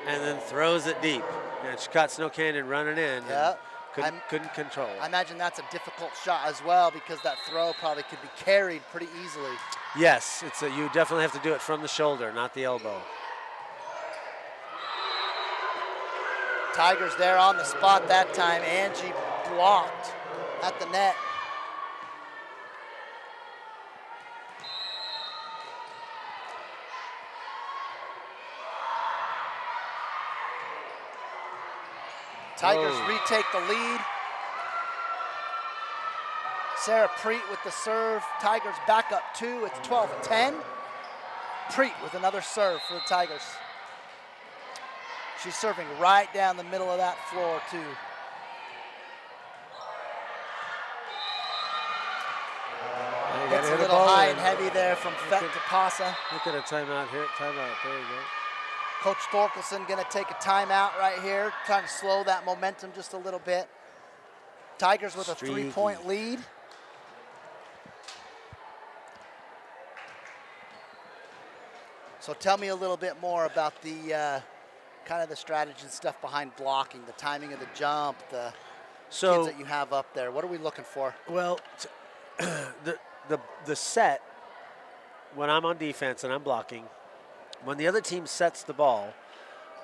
and then throws it deep. And she caught Snow Canyon running in. Yeah. Couldn't control it. I imagine that's a difficult shot as well because that throw probably could be carried pretty easily. Yes, you definitely have to do it from the shoulder, not the elbow. Tigers there on the spot that time. Angie blocked at the net. Tigers retake the lead. Sarah Preet with the serve. Tigers back up 2. It's 12-10. Preet with another serve for the Tigers. She's serving right down the middle of that floor, too. It's a little high and heavy there from Fet Tapasa. Look at a timeout here. Timeout. There you go. Coach Thorkelson going to take a timeout right here, trying to slow that momentum just a little bit. Tigers with a 3-point lead. So tell me a little bit more about the kind of the strategy and stuff behind blocking, the timing of the jump, the kids that you have up there. What are we looking for? Well, the set, when I'm on defense and I'm blocking, when the other team sets the ball,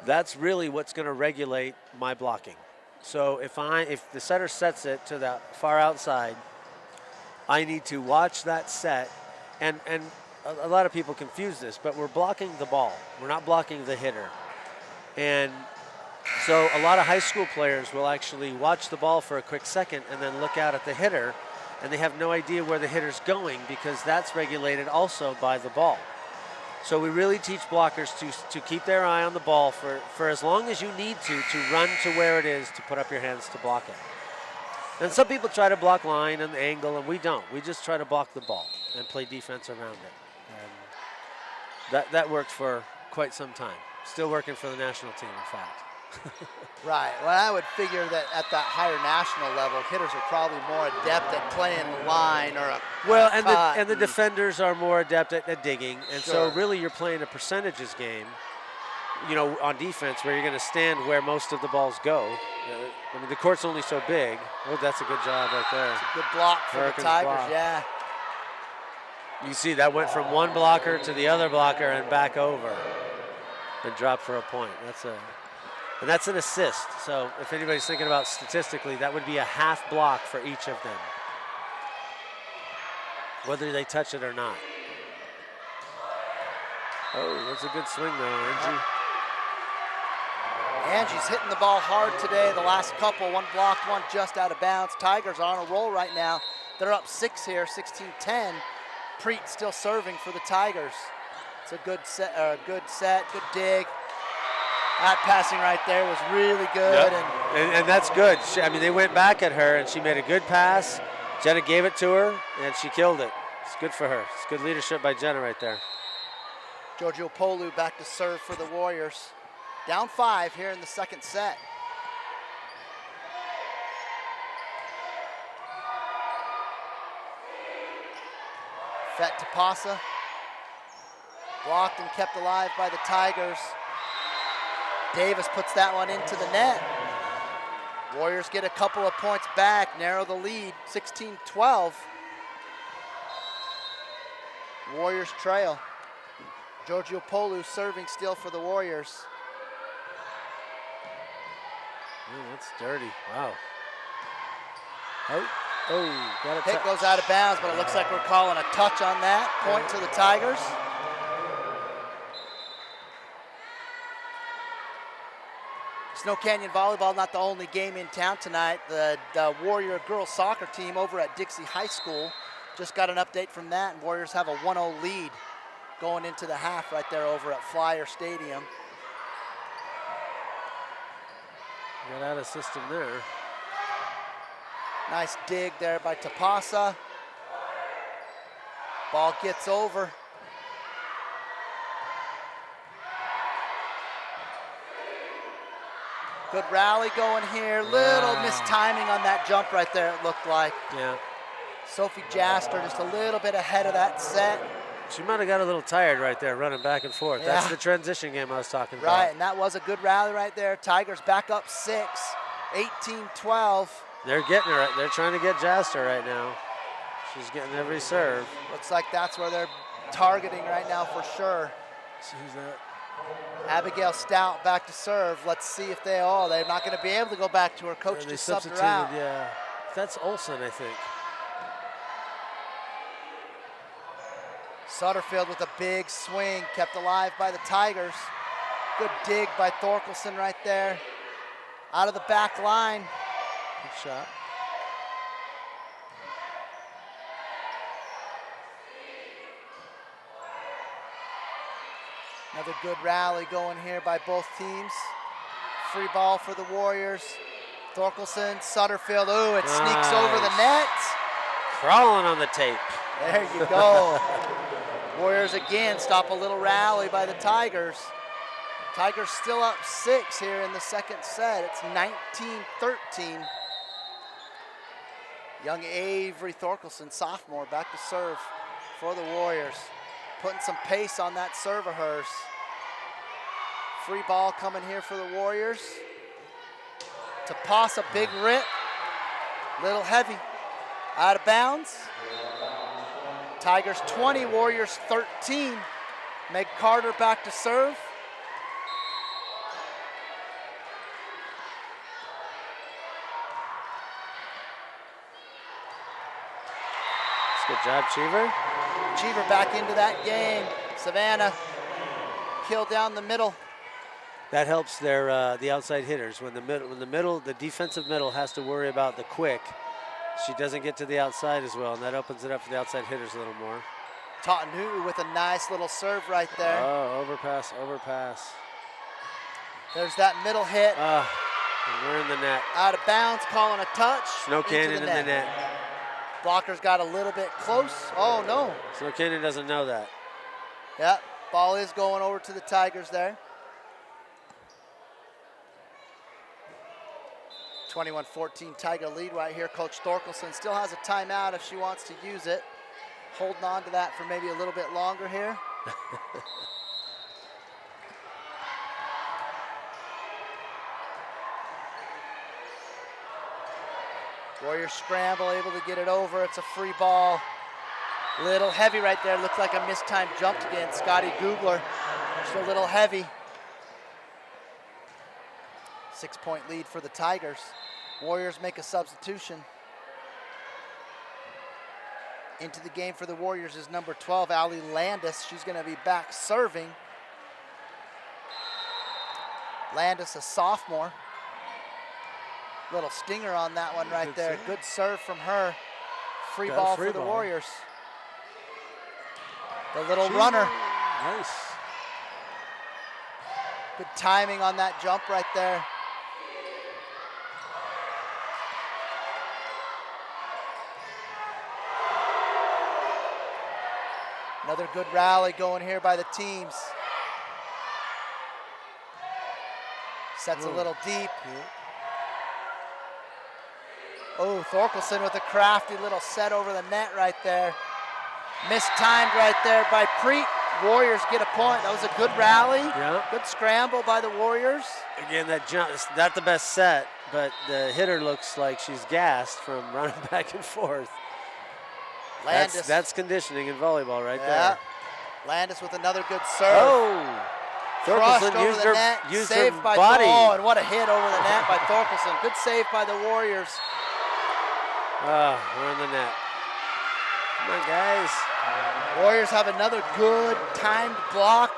that's really what's going to regulate my blocking. So if the setter sets it to that far outside, I need to watch that set. And a lot of people confuse this, but we're blocking the ball. We're not blocking the hitter. And so a lot of high school players will actually watch the ball for a quick second and then look out at the hitter, and they have no idea where the hitter's going because that's regulated also by the ball. So we really teach blockers to keep their eye on the ball for as long as you need to run to where it is to put up your hands to block it. And some people try to block line and angle, and we don't. We just try to block the ball and play defense around it. And that worked for quite some time. Still working for the national team, in fact. Right. Well, I would figure that at that higher national level, hitters are probably more adept at playing the line or and the defenders are more adept at digging, and so really you're playing a percentages game, on defense where you're going to stand where most of the balls go. I mean, the court's only so big. Oh, that's a good job right there. It's a good block for the Tigers, yeah. You see that went from one blocker to the other blocker and back over and dropped for a point. And that's an assist. So if anybody's thinking about statistically, that would be a half block for each of them, whether they touch it or not. Oh, that's a good swing though, Angie. Angie's hitting the ball hard today. The last couple, one blocked, one just out of bounds. Tigers are on a roll right now. They're up 6 here, 16-10. Preet still serving for the Tigers. It's a good set, good dig. That passing right there was really good. Yep. And that's good. They went back at her, and she made a good pass. Jenna gave it to her, and she killed it. It's good for her. It's good leadership by Jenna right there. Giorgio Polu back to serve for the Warriors. Down 5 here in the second set. Fet Tapasa. Blocked and kept alive by the Tigers. Davis puts that one into the net. Warriors get a couple of points back, narrow the lead, 16-12. Warriors trail. Giorgio Polu serving still for the Warriors. Ooh, that's dirty, wow. Got a Hit goes out of bounds, but it looks like we're calling a touch on that. Point to the Tigers. Snow Canyon Volleyball, not the only game in town tonight. The Warrior girls soccer team over at Dixie High School just got an update from that, and Warriors have a 1-0 lead going into the half right there over at Flyer Stadium. Got out of system there. Nice dig there by Tapasa. Ball gets over. Good rally going here. Little mistiming on that jump right there, it looked like. Yeah. Sophie Jaster just a little bit ahead of that set. She might have got a little tired right there, running back and forth. Yeah. That's the transition game I was talking about. Right, and that was a good rally right there. Tigers back up 6, 18-12. They're getting her. They're trying to get Jaster right now. She's getting every serve. Looks like that's where they're targeting right now for sure. See who's that? Abigail Stout back to serve. Let's see if they're not going to be able to go back to her. Coach just subbed her out. Yeah, that's Olsen, I think. Sutterfield with a big swing, kept alive by the Tigers. Good dig by Thorkelson right there. Out of the back line. Good shot. Another good rally going here by both teams. Free ball for the Warriors. Thorkelson, Sutterfield, ooh, it sneaks over the net. Crawling on the tape. There you go. Warriors again stop a little rally by the Tigers. Tigers still up 6 here in the second set. It's 19-13. Young Avery Thorkelson, sophomore, back to serve for the Warriors. Putting some pace on that serve of hers. Free ball coming here for the Warriors. To pass a big rip. Little heavy. Out of bounds. Tigers 20, Warriors 13. Meg Carter back to serve. Good job, Cheever. Cheever back into that game. Savannah kill down the middle. That helps their the outside hitters. When the defensive middle has to worry about the quick, she doesn't get to the outside as well, and that opens it up for the outside hitters a little more. Tautanu with a nice little serve right there. Oh, overpass, overpass. There's that middle hit. And we're in the net. Out of bounds, calling a touch. Snow Canyon in the net. Blockers got a little bit close. Oh, no. Snow Canyon doesn't know that. Yep, ball is going over to the Tigers there. 21-14 Tiger lead right here. Coach Thorkelson still has a timeout if she wants to use it. Holding on to that for maybe a little bit longer here. Warriors scramble, able to get it over. It's a free ball. Little heavy right there. Looks like a mistimed jump again. Scotty Googler, just a little heavy. 6-point lead for the Tigers. Warriors make a substitution. Into the game for the Warriors is number 12, Allie Landis. She's going to be back serving. Landis, a sophomore. Little stinger on that one right there. Good serve from her. Free ball for the Warriors. The little runner. Nice. Good timing on that jump right there. Another good rally going here by the teams. Sets a little deep. Oh, Thorkelson with a crafty little set over the net right there. Mistimed right there by Preet. Warriors get a point. That was a good rally. Yeah. Good scramble by the Warriors. Again, that jump is not the best set, but the hitter looks like she's gassed from running back and forth. Landis. That's conditioning in volleyball right Yeah. there. Landis with another good serve. Oh! Crushed Thorkelson over the net. used Saved her by body. Oh, and what a hit over the net by Thorkelson. Good save by the Warriors. We're in the net. Come on, guys. Warriors have another good timed block.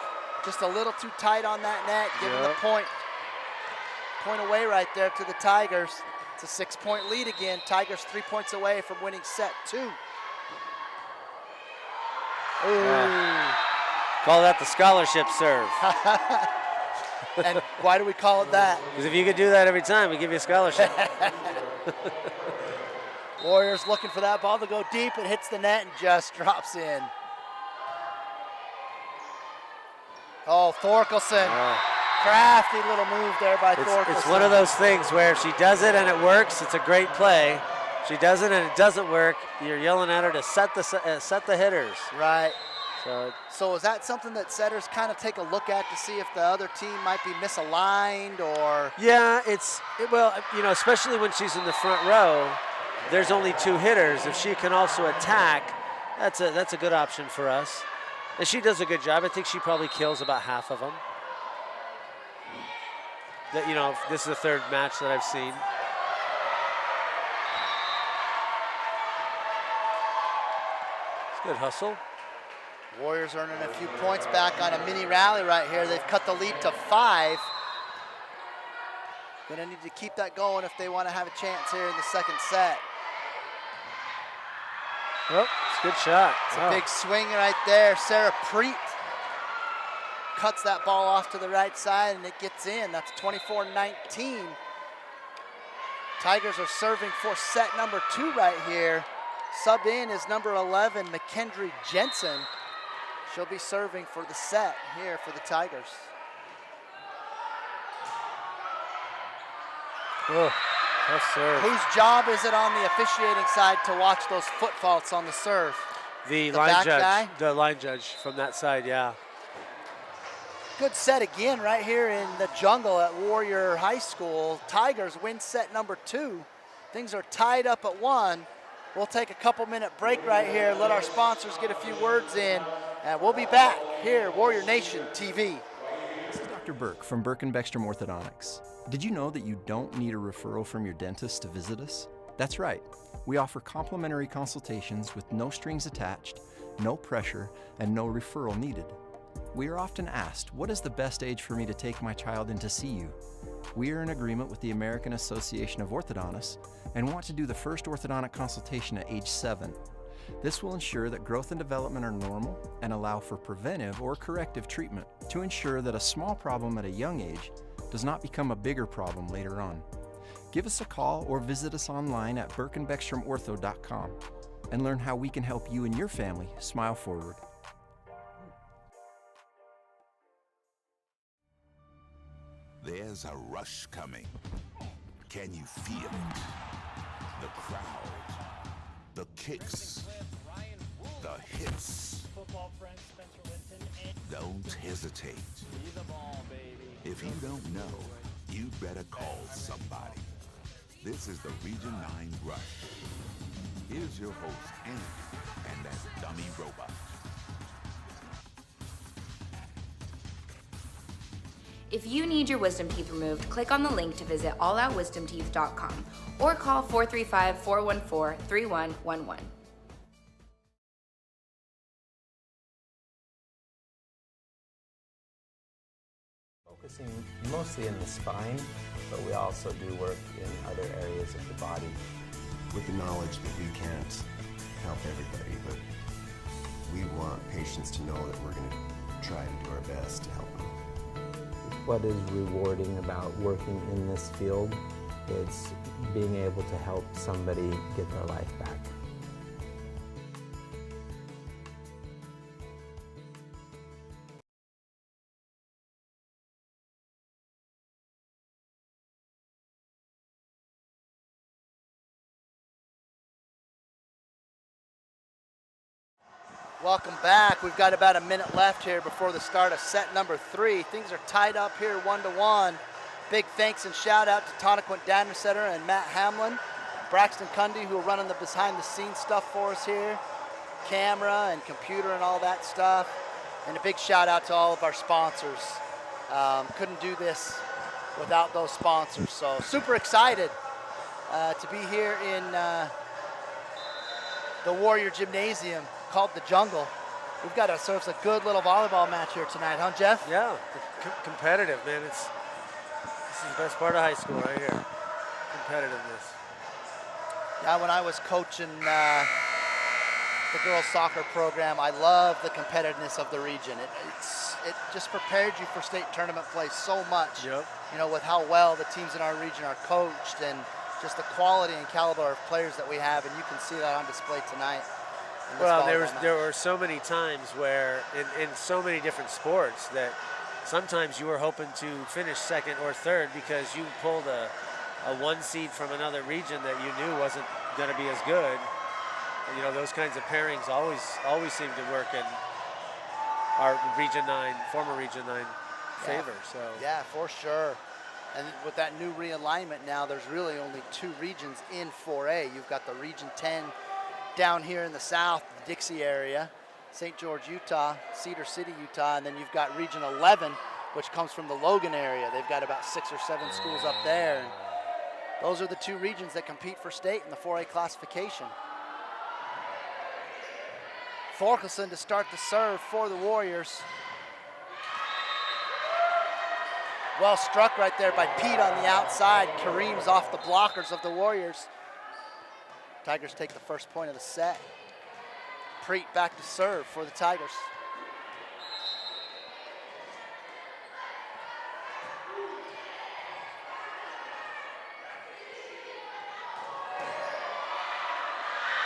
Just a little too tight on that net. Give them the point. point away right there to the Tigers. It's a 6-point lead again. Tigers 3 points away from winning set 2. Ooh. Call that the scholarship serve. And why do we call it that? Because if you could do that every time, we give you a scholarship. Warriors looking for that ball to go deep. It hits the net and just drops in. Oh, Thorkelson. Crafty little move there by Thorkelson. It's one of those things where if she does it and it works, it's a great play. If she does it and it doesn't work, you're yelling at her to set the hitters. Right. So is that something that setters kind of take a look at to see if the other team might be misaligned or? Yeah, well, you know, especially when she's in the front row, there's only 2 hitters. If she can also attack, that's a good option for us. And she does a good job. I think she probably kills about half of them. That, you know, this is the 3rd match that I've seen. It's good hustle. Warriors earning a few points back on a mini rally right here. They've cut the lead to 5. Gonna need to keep that going if they want to have a chance here in the 2nd set. Oh, it's a good shot. It's a big swing right there. Sarah Preet cuts that ball off to the right side and it gets in. That's 24-19. Tigers are serving for set number 2 right here. Sub in is number 11, McKendry Jensen. She'll be serving for the set here for the Tigers. Oh, tough serve. Whose job is it on the officiating side to watch those foot faults on the serve? The line judge. Guy? The line judge from that side, yeah. Good set again right here in the jungle at Warrior High School. Tigers win set number 2. Things are tied up at 1. We'll take a couple-minute break right here, let our sponsors get a few words in, and we'll be back here, Warrior Nation TV. This is Dr. Burke from Burke and Beckstrom Orthodontics. Did you know that you don't need a referral from your dentist to visit us? That's right. We offer complimentary consultations with no strings attached, no pressure, and no referral needed. We are often asked, what is the best age for me to take my child in to see you? We are in agreement with the American Association of Orthodontists and want to do the first orthodontic consultation at age 7. This will ensure that growth and development are normal and allow for preventive or corrective treatment to ensure that a small problem at a young age does not become a bigger problem later on. Give us a call or visit us online at burkeandbeckstromortho.com and learn how we can help you and your family smile forward. There's a rush coming. Can you feel it? The crowd, the kicks, the hits. Don't hesitate. If you don't know, you better call somebody. This is the Region 9 Rush. Here's your host, Andy, and that dummy robot. If you need your wisdom teeth removed, click on the link to visit alloutwisdomteeth.com or call 435-414-3111. Focusing mostly in the spine, but we also do work in other areas of the body. With the knowledge that we can't help everybody, but we want patients to know that we're going to try to do our best to help them. What is rewarding about working in this field? It's being able to help somebody get their life back. Welcome back. We've got about a minute left here before the start of set number 3. Things are tied up here 1-1. Big thanks and shout out to Tonnequint Danner Center and Matt Hamlin, Braxton Cundy, who are running the behind the scenes stuff for us here, camera and computer and all that stuff. And a big shout out to all of our sponsors. Couldn't do this without those sponsors. So super excited to be here in the Warrior Gymnasium called the Jungle. We've got ourselves a good little volleyball match here tonight, huh, Jeff? Yeah, competitive, man. It's This is the best part of high school right here. Competitiveness. Yeah, when I was coaching the girls soccer program, I love the competitiveness of the region. It just prepared you for state tournament play so much. Yep. You know, with how well the teams in our region are coached and just the quality and caliber of players that we have, and you can see that on display tonight. Well, there were so many times where in so many different sports that sometimes you were hoping to finish second or third because you pulled a one seed from another region that you knew wasn't going to be as good. You know, those kinds of pairings always seem to work in our former Region 9 favor. So yeah, for sure. And with that new realignment now, there's really only 2 regions in 4A. You've got the Region 10 down here in the south, the Dixie area, St. George, Utah, Cedar City, Utah, and then you've got Region 11, which comes from the Logan area. They've got about 6 or 7 schools up there. And those are the 2 regions that compete for state in the 4A classification. Thorkelson to start the serve for the Warriors. Well struck right there by Pete on the outside. Kareem's off the blockers of the Warriors. Tigers take the first point of the set. Preet back to serve for the Tigers.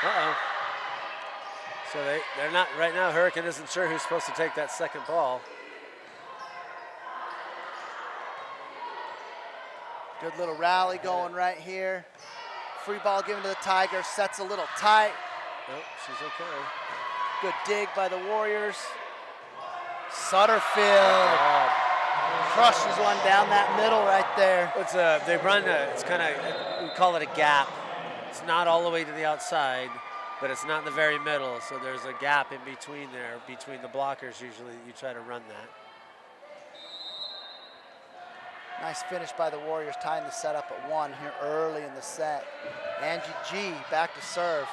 Uh-oh. So they're not, right now Hurricane isn't sure who's supposed to take that second ball. Good little rally going right here. Free ball given to the Tigers, sets a little tight. Oh, she's okay. Good dig by the Warriors. Sutterfield crushes one down that middle right there. It's kind of, we call it a gap. It's not all the way to the outside, but it's not in the very middle, so there's a gap in between there, between the blockers usually. You try to run that. Nice finish by the Warriors, tying the set up at 1 here early in the set. Angie G back to serve.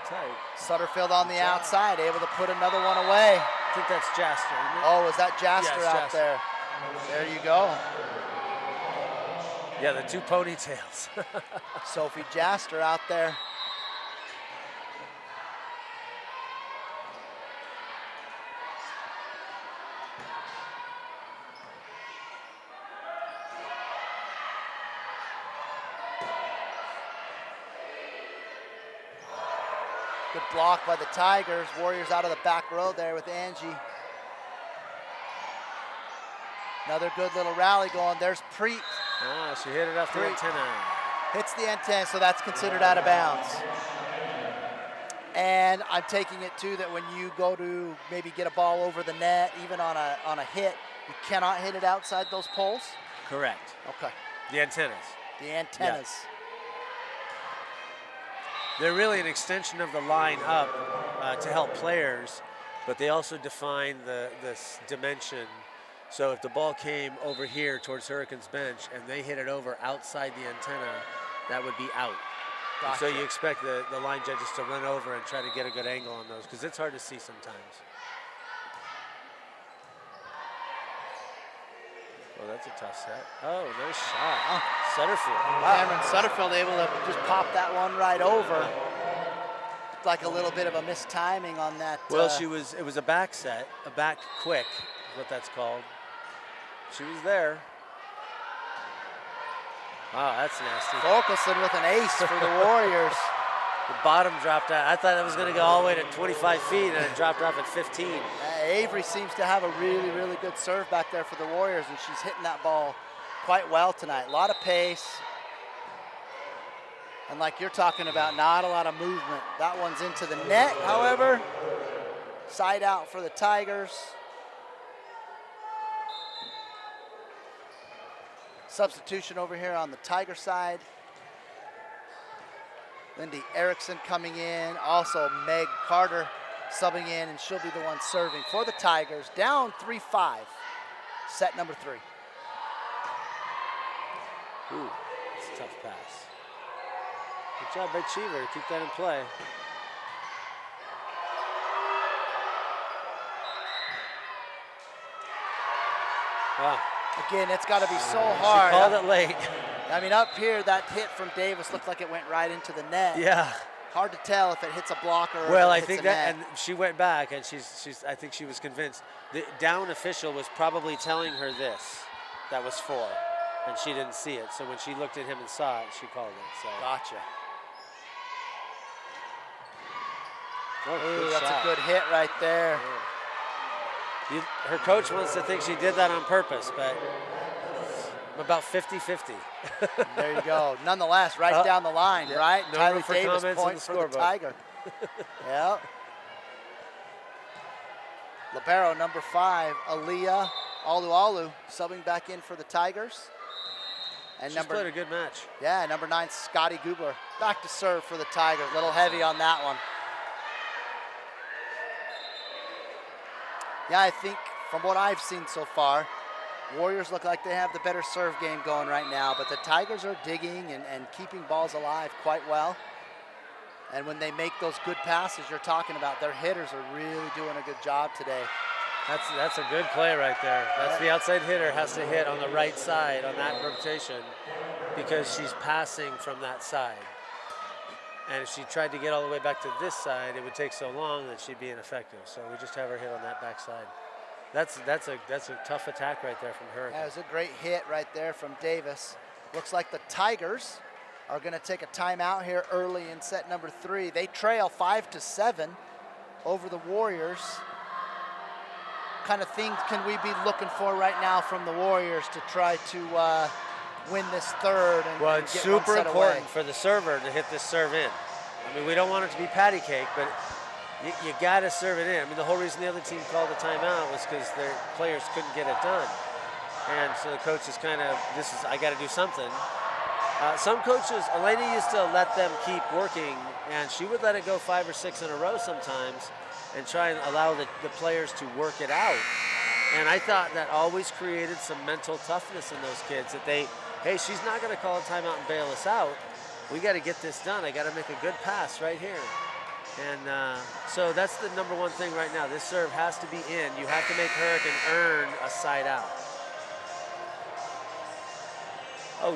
Tight. Sutterfield on the outside, able to put another one away. I think that's Jaster, isn't it? Oh, is that Jaster Yeah, out there? There you go. Yeah, the 2 ponytails. Sophie Jaster out there. Good block by the Tigers. Warriors out of the back row there with Angie. Another good little rally going. There's Preet. Ah, she hit it off the antenna. Hits the antenna, so that's considered out of bounds. And I'm taking it too that when you go to maybe get a ball over the net, even on a hit, you cannot hit it outside those poles? Correct. Okay. The antennas. The antennas. Yeah. They're really an extension of the line up to help players, but they also define this dimension. So if the ball came over here towards Hurricane's bench and they hit it over outside the antenna, that would be out. Gotcha. So you expect the line judges to run over and try to get a good angle on those because it's hard to see sometimes. Oh, that's a tough set. Oh, nice shot. Sutterfield. Wow. Cameron Sutterfield able to just pop that one right over. Looked like a little bit of a mistiming on that. Well, it was a back set, a back quick is what that's called. She was there. Wow, that's nasty. Thorkelson with an ace for the Warriors. The bottom dropped out. I thought it was going to go all the way to 25 feet, and it dropped off at 15. Avery seems to have a really, really good serve back there for the Warriors, and she's hitting that ball quite well tonight. A lot of pace. And like you're talking about, not a lot of movement. That one's into the net, however. Side out for the Tigers. Substitution over here on the Tiger side. Lindy Erickson coming in. Also Meg Carter subbing in, and she'll be the one serving for the Tigers. Down 3-5. Set number 3. Ooh, that's a tough pass. Good job by Cheever to keep that in play. Wow. Again, it's got to be so She hard. called it late. I mean, up here, that hit from Davis looked like it went right into the net. Yeah. Hard to tell if it hits a blocker or Well, if I it hits think a that, net. and she went back, and I think she was convinced. The down official was probably telling her this, that was 4, and she didn't see it. So when she looked at him and saw it, she called it. So. Gotcha. Oh, Ooh, good that's shot. a good hit right there. Her coach wants to think she did that on purpose, but I'm about 50-50. There you go. Nonetheless, right down the line, right? No Tyler room for Davis comments in points the for the scorebook. Tiger. Yep. Libero number 5, Aaliyah Alualu, subbing back in for the Tigers. And She's played a good match. Yeah, number 9, Scotty Gubler, back to serve for the Tigers. A little heavy on that one. Yeah, I think from what I've seen so far, Warriors look like they have the better serve game going right now, but the Tigers are digging and keeping balls alive quite well. And when they make those good passes you're talking about, their hitters are really doing a good job today. That's a good play right there. That's the outside hitter has to hit on the right side on that rotation because she's passing from that side. And if she tried to get all the way back to this side, it would take so long that she'd be ineffective. So we just have her hit on that back side. That's a tough attack right there from Hurricane. That was a great hit right there from Davis. Looks like the Tigers are going to take a timeout here early in set number 3. They trail 5-7 over the Warriors. Kind of things can we be looking for right now from the Warriors to try to win this third and Well, and it's get super one set important away? for the server to hit this serve in. I mean, we don't want it to be patty cake, but you got to serve it in. I mean, the whole reason the other team called a timeout was because their players couldn't get it done. And so the coach is kind of, I got to do something. Some coaches, Elena used to let them keep working, and she would let it go 5 or 6 in a row sometimes and try and allow the players to work it out. And I thought that always created some mental toughness in those kids, that hey, she's not going to call a timeout and bail us out. We got to get this done. I got to make a good pass right here. And so that's the number one thing right now. This serve has to be in. You have to make Hurricane earn a side out. Oh,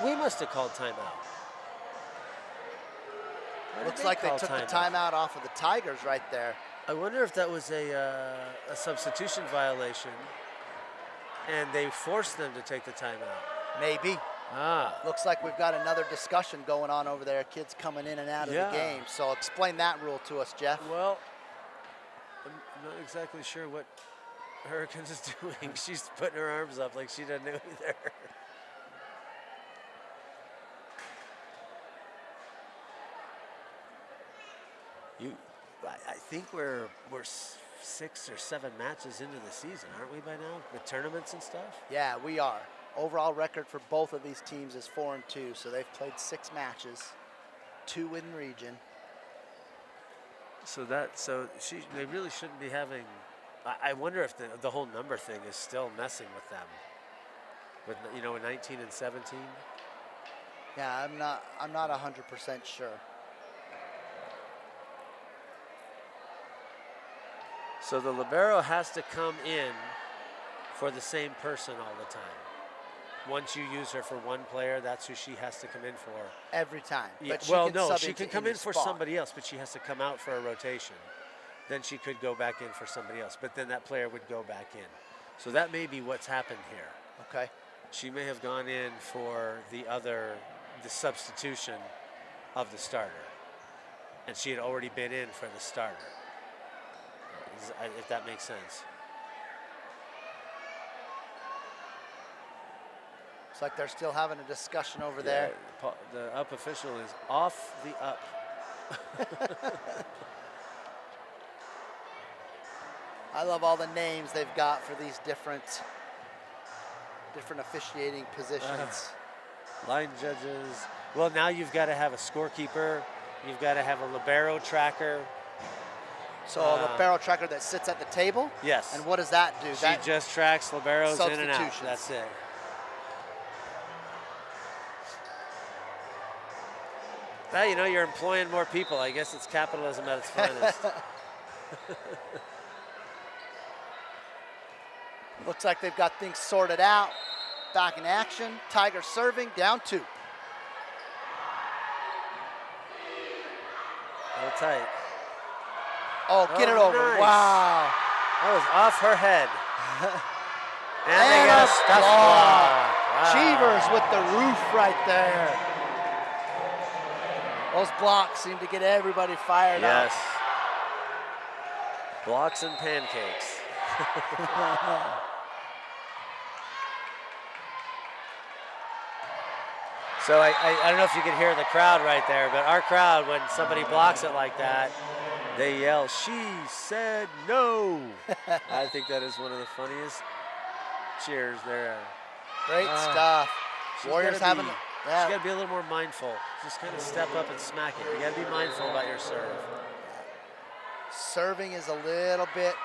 we must have called timeout. Looks like they took the timeout off of the Tigers right there. I wonder if that was a substitution violation and they forced them to take the timeout. Maybe. Looks like we've got another discussion going on over there. Kids coming in and out of the game. So explain that rule to us, Jeff. Well, I'm not exactly sure what Hurricanes is doing. She's putting her arms up like she doesn't know either. I think we're 6 or 7 matches into the season, aren't we by now, with tournaments and stuff? Yeah, we are. Overall record for both of these teams is 4-2, so they've played 6 matches, 2 in region. So they really shouldn't be having. I wonder if the whole number thing is still messing with them. With in 19 and 17. Yeah, I'm not 100% sure. So the libero has to come in for the same person all the time. Once you use her for one player, that's who she has to come in for. Every time. Yeah, But she can come in for somebody else, but she has to come out for a rotation. Then she could go back in for somebody else, but then that player would go back in. So that may be what's happened here. Okay. She may have gone in for the substitution of the starter. And she had already been in for the starter. If that makes sense. Looks like they're still having a discussion over there. The up official is off the up. I love all the names they've got for these different officiating positions. Line judges. Well, now you've got to have a scorekeeper. You've got to have a libero tracker. So a libero tracker that sits at the table? Yes. And what does that do? She just tracks liberos in and out. Substitutions. That's it. Well, you're employing more people. I guess it's capitalism at its finest. Looks like they've got things sorted out. Back in action. Tigers serving, down 2. Hold tight. Oh, get it over. Nice. Wow. That was off her head. And they And got a a stuff block. block. Cheevers with the roof right there. Those blocks seem to get everybody fired up. Yes. Blocks and pancakes. So I don't know if you could hear the crowd right there, but our crowd, when somebody blocks it like that, they yell, "She said no." I think that is one of the funniest cheers there. Great stuff. Warriors having, You got to be a little more mindful. Just kind of step up and smack it. You got to be mindful about your serve. Serving is a little bit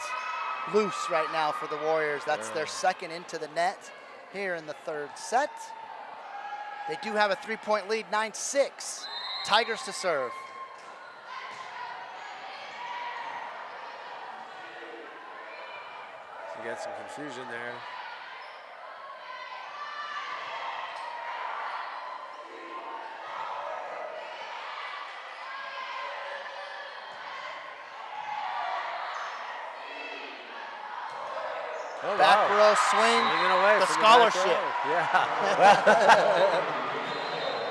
loose right now for the Warriors. That's their second into the net here in the third set. They do have a 3-point lead, 9-6. Tigers to serve. So you got some confusion there. Oh, Back wow. row swing, Swinging away the from back row. scholarship. Yeah.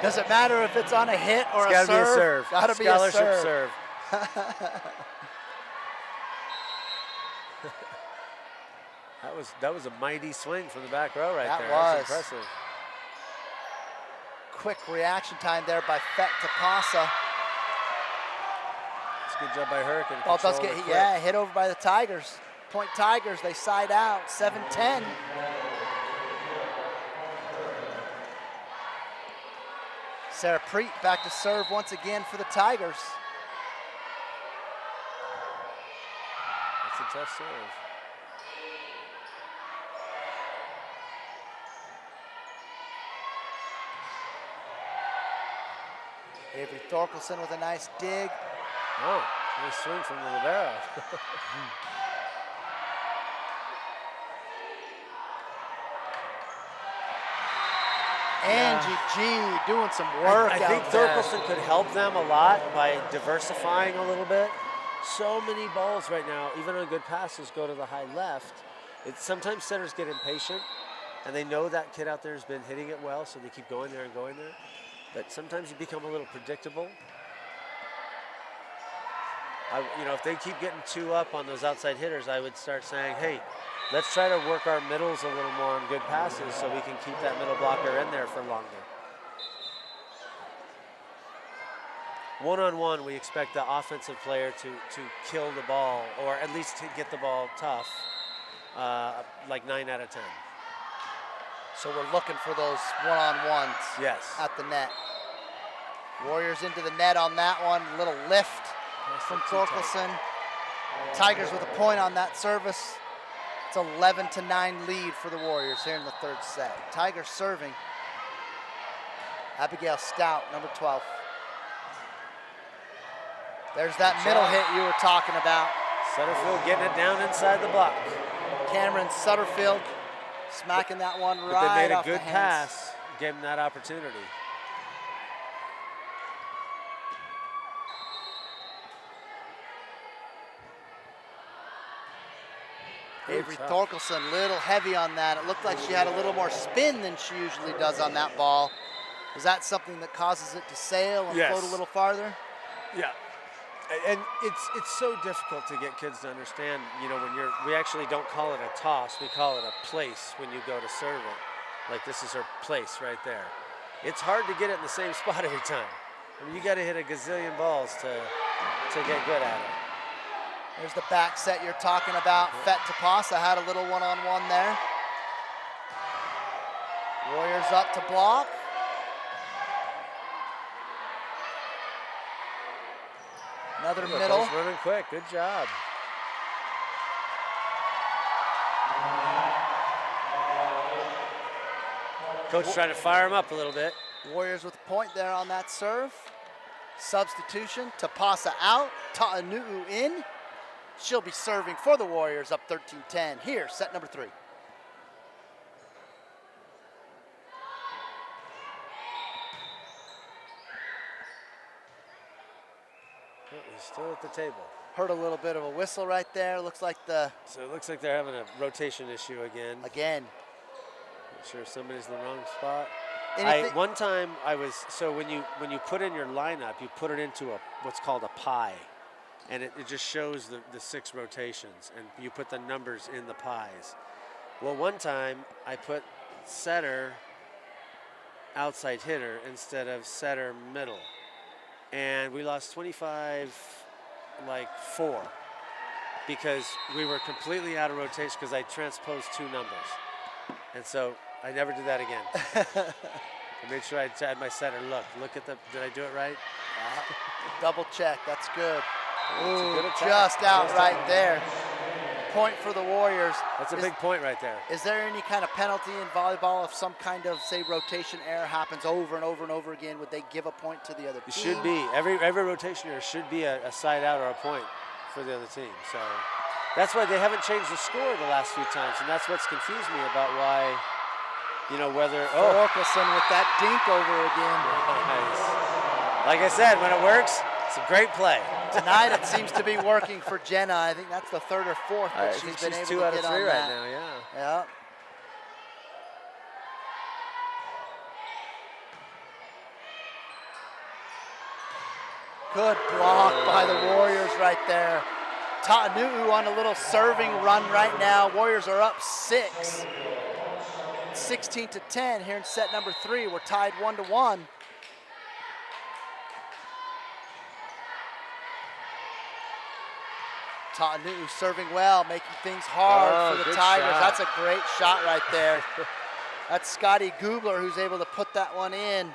Does it matter if it's on a hit or It's a serve? gotta be a serve. Gotta be a Scholarship serve. That was a mighty swing from the back row right there. That was impressive. Quick reaction time there by Fet Tapasa. It's a good job by her. Can Ball does control get it quick. hit over by the Tigers. Point Tigers, they side out, 7-10. Sarah Preet back to serve once again for the Tigers. That's a tough serve. Avery Thorkelson with a nice dig. Oh, nice swing from the libero. Angie G doing some work I think out there. Thorkelson could help them a lot by diversifying a little bit. So many balls right now, even on good passes, go to the high left. Sometimes setters get impatient, and they know that kid out there has been hitting it well, so they keep going there and going there. But sometimes you become a little predictable. If they keep getting 2 up on those outside hitters, I would start saying, hey, let's try to work our middles a little more on good passes so we can keep that middle blocker in there for longer. One-on-one, we expect the offensive player to kill the ball, or at least to get the ball tough, like 9 out of 10. So we're looking for those one-on-ones Yes. at the net. Warriors into the net on that one. Little lift from Thorkelson. Tigers with a point on that service. It's 11-9 lead for the Warriors here in the third set. Tigers serving. Abigail Stout, number 12. There's that middle hit you were talking about. Sutterfield getting it down inside the block. Cameron Sutterfield smacking that one But right they made a off good the hands. pass, gave him that opportunity. Avery tough. Thorkelson, little heavy on that. It looked like she had a little more spin than she usually does on that ball. Is that something that causes it to sail and Yes. float a little farther? Yeah. And it's so difficult to get kids to understand, we actually don't call it a toss, we call it a place when you go to serve it. Like, this is her place right there. It's hard to get it in the same spot every time. I mean, you got to hit a gazillion balls to get good at it. There's the back set you're talking about. Fet Tapasa had a little one-on-one there. Warriors up to block. Another middle. Both running quick, good job. Coach trying to fire him up a little bit. Warriors with a point there on that serve. Substitution, Tapasa out, Ta'anu'u in. She'll be serving for the Warriors up 13-10. Here, set number 3. Still at the table. Heard a little bit of a whistle right there. Looks like the... So it looks like they're having a rotation issue again. Again. Not sure if somebody's in the wrong spot. Anything- One time I was, so when you put in your lineup, you put it into what's called a pie. And it just shows the 6 rotations, and you put the numbers in the pies. Well, one time I put setter outside hitter instead of setter middle. And we lost 25-4 because we were completely out of rotation because I transposed 2 numbers. And so I never did that again. I made sure I had my setter look at did I do it right? Double check, that's good. That's a Ooh, good attack. just out right there. Point for the Warriors. That's a big point right there. Is there any kind of penalty in volleyball if some kind of, say, rotation error happens over and over and over again? Would they give a point to the other team? It should be. Every rotation error should be a side out or a point for the other team. So that's why they haven't changed the score the last few times, and that's what's confused me about why, whether... Thorkelson with that dink over again. Nice. Like I said, when it works, it's a great play. Tonight it seems to be working for Jenna. I think that's the 3rd or 4th that I think she's been she's able 2 to out get of 3 on right that. now, yeah. Yeah. Good block by the Warriors right there. Ta'anu'u on a little serving run right now. Warriors are up 6. 16-10 here in set number 3. We're tied 1-1. Ta'anu'u serving well, making things hard for the good Tigers. shot. That's a great shot right there. That's Scotty Gubler who's able to put that one in.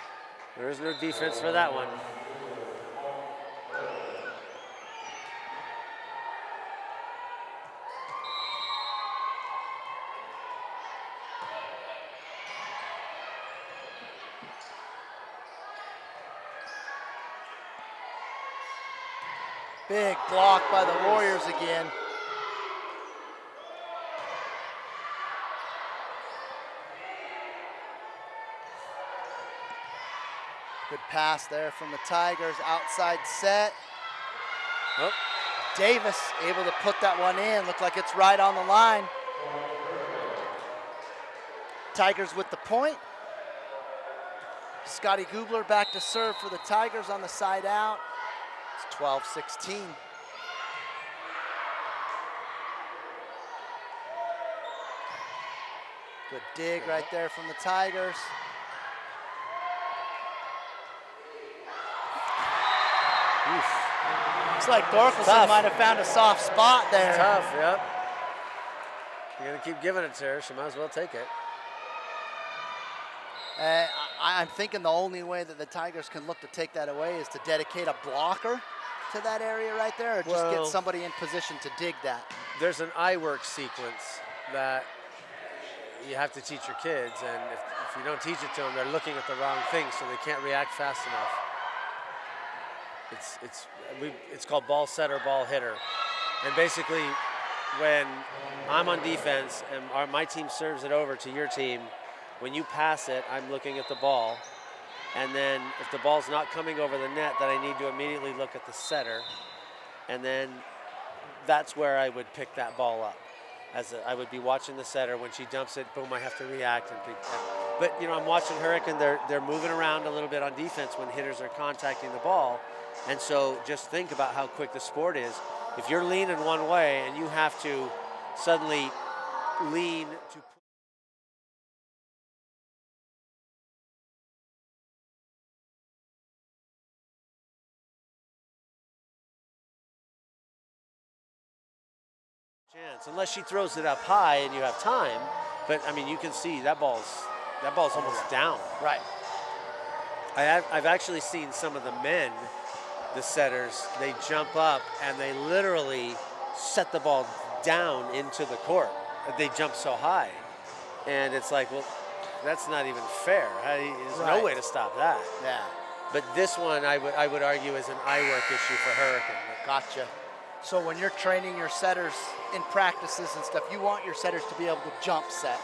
There is no defense for that one. Big block by the Warriors again. Good pass there from the Tigers, outside set. Oh. Davis able to put that one in. Looked like it's right on the line. Tigers with the point. Scotty Gubler back to serve for the Tigers on the side out. It's 12-16. Good dig right there from the Tigers. Oof. Looks like Thorkelson might have found a soft spot there. Tough, yep. You're going to keep giving it to her. She might as well take it. I'm thinking the only way that the Tigers can look to take that away is to dedicate a blocker to that area right there, or just get somebody in position to dig that. There's an eye work sequence that you have to teach your kids, and if you don't teach it to them, they're looking at the wrong thing, so they can't react fast enough. It's called ball setter, ball hitter, and basically when I'm on defense and my team serves it over to your team, when you pass it, I'm looking at the ball, and then if the ball's not coming over the net, then I need to immediately look at the setter, and then that's where I would pick that ball up. I would be watching the setter. When she dumps it, boom, I have to react. But I'm watching Hurricane. They're moving around a little bit on defense when hitters are contacting the ball, and so just think about how quick the sport is. If you're leaning one way and you have to suddenly lean to chance, unless she throws it up high and you have time. But I mean, you can see that ball's almost down. Right. I've actually seen some of the men, the setters, they jump up and they literally set the ball down into the court. They jump so high, and it's like, well, that's not even fair. There's no way to stop that. Yeah. But this one, I would argue, is an eye work issue for Hurricane. Gotcha. So when you're training your setters in practices and stuff, you want your setters to be able to jump set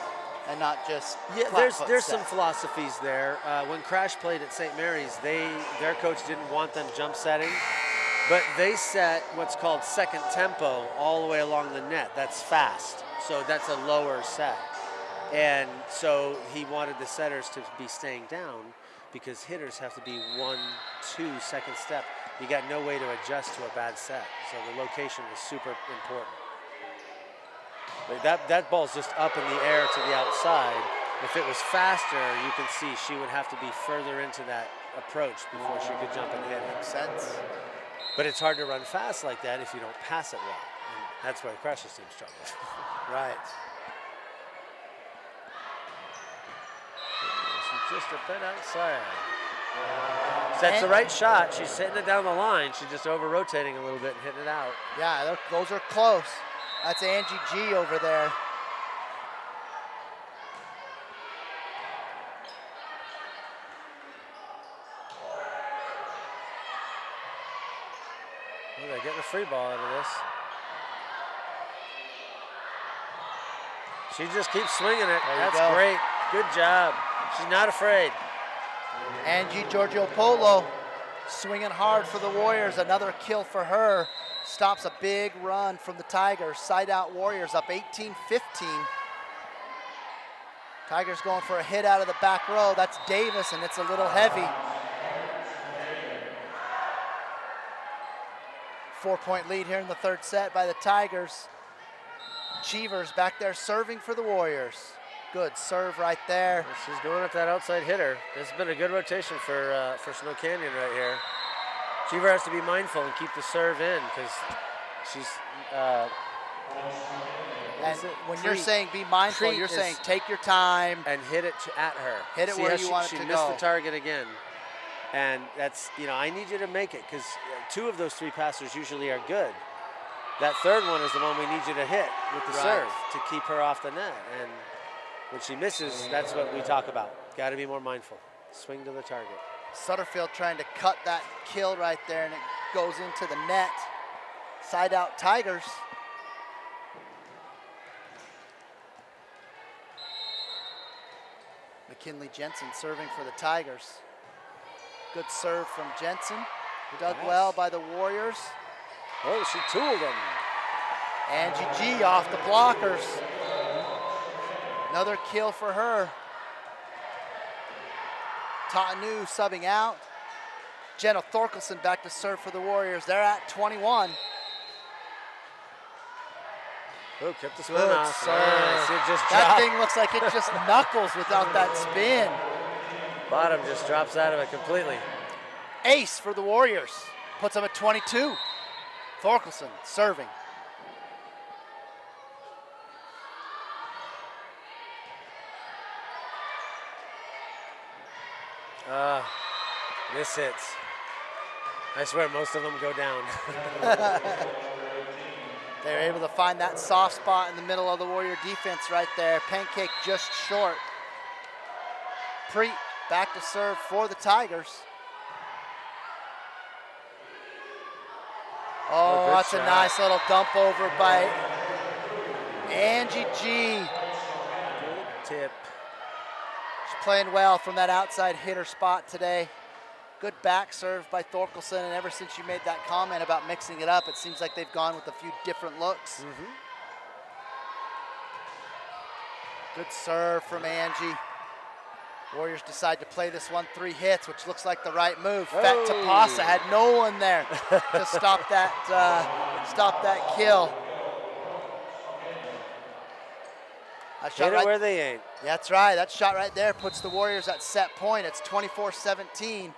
and not just there's set. some philosophies there. When Crash played at St. Mary's, their coach didn't want them jump setting, But they set what's called second tempo all the way along the net. That's fast. So that's a lower set. And so he wanted the setters to be staying down because hitters have to be 1-2 second step. You got no way to adjust to a bad set. So the location is super important. But that ball's just up in the air to the outside. If it was faster, you can see she would have to be further into that approach before she could jump and hit it. Makes sense. But it's hard to run fast like that if you don't pass it well. And that's where the Crushes team struggles. Right. She's just a bit outside. That's the right shot. She's hitting it down the line. She's just over-rotating a little bit and hitting it out. Yeah, those are close. That's Angie G over there. Oh, they're getting a free ball out of this. She just keeps swinging it. That's great. Good job. She's not afraid. Angie Giorgiopolo swinging hard for the Warriors. Another kill for her. Stops a big run from the Tigers. Side out Warriors up 18-15. Tigers going for a hit out of the back row. That's Davis, and it's a little heavy. 4-point lead here in the third set by the Tigers. Cheevers back there serving for the Warriors. Good serve right there. She's going at that outside hitter. This has been a good rotation for Snow Canyon right here. Cheever has to be mindful and keep the serve in because she's. And when you're saying be mindful, you're saying take your time and hit it at her. Hit it where you want it to go. She missed the target again, and that's I need you to make it because 2 of those 3 passers usually are good. That third one is the one we need you to hit with the serve to keep her off the net. And when she misses, that's what we talk about. Got to be more mindful. Swing to the target. Sutterfield trying to cut that kill right there, and it goes into the net. Side out Tigers. McKinley Jensen serving for the Tigers. Good serve from Jensen. Dug well by the Warriors. Oh, she tooled him. Angie G off the blockers. Another kill for her. Ta'anu subbing out. Jenna Thorkelson back to serve for the Warriors. They're at 21. Oh, kept the spin off. That thing looks like it just knuckles without that spin. Bottom just drops out of it completely. Ace for the Warriors. Puts them at 22. Thorkelson serving. This hits. I swear most of them go down. They're able to find that soft spot in the middle of the Warrior defense right there. Pancake just short. Preet back to serve for the Tigers. Oh, that's a nice little dump over by Angie G. Good tip. She's playing well from that outside hitter spot today. Good back serve by Thorkelson, and ever since you made that comment about mixing it up, it seems like they've gone with a few different looks. Good serve from Angie. Warriors decide to play this one 3 hits, which looks like the right move. Fat Tapasa had no one there to stop that kill. Hit it where they ain't. That's right. That shot right there puts the Warriors at set point. It's 24-17.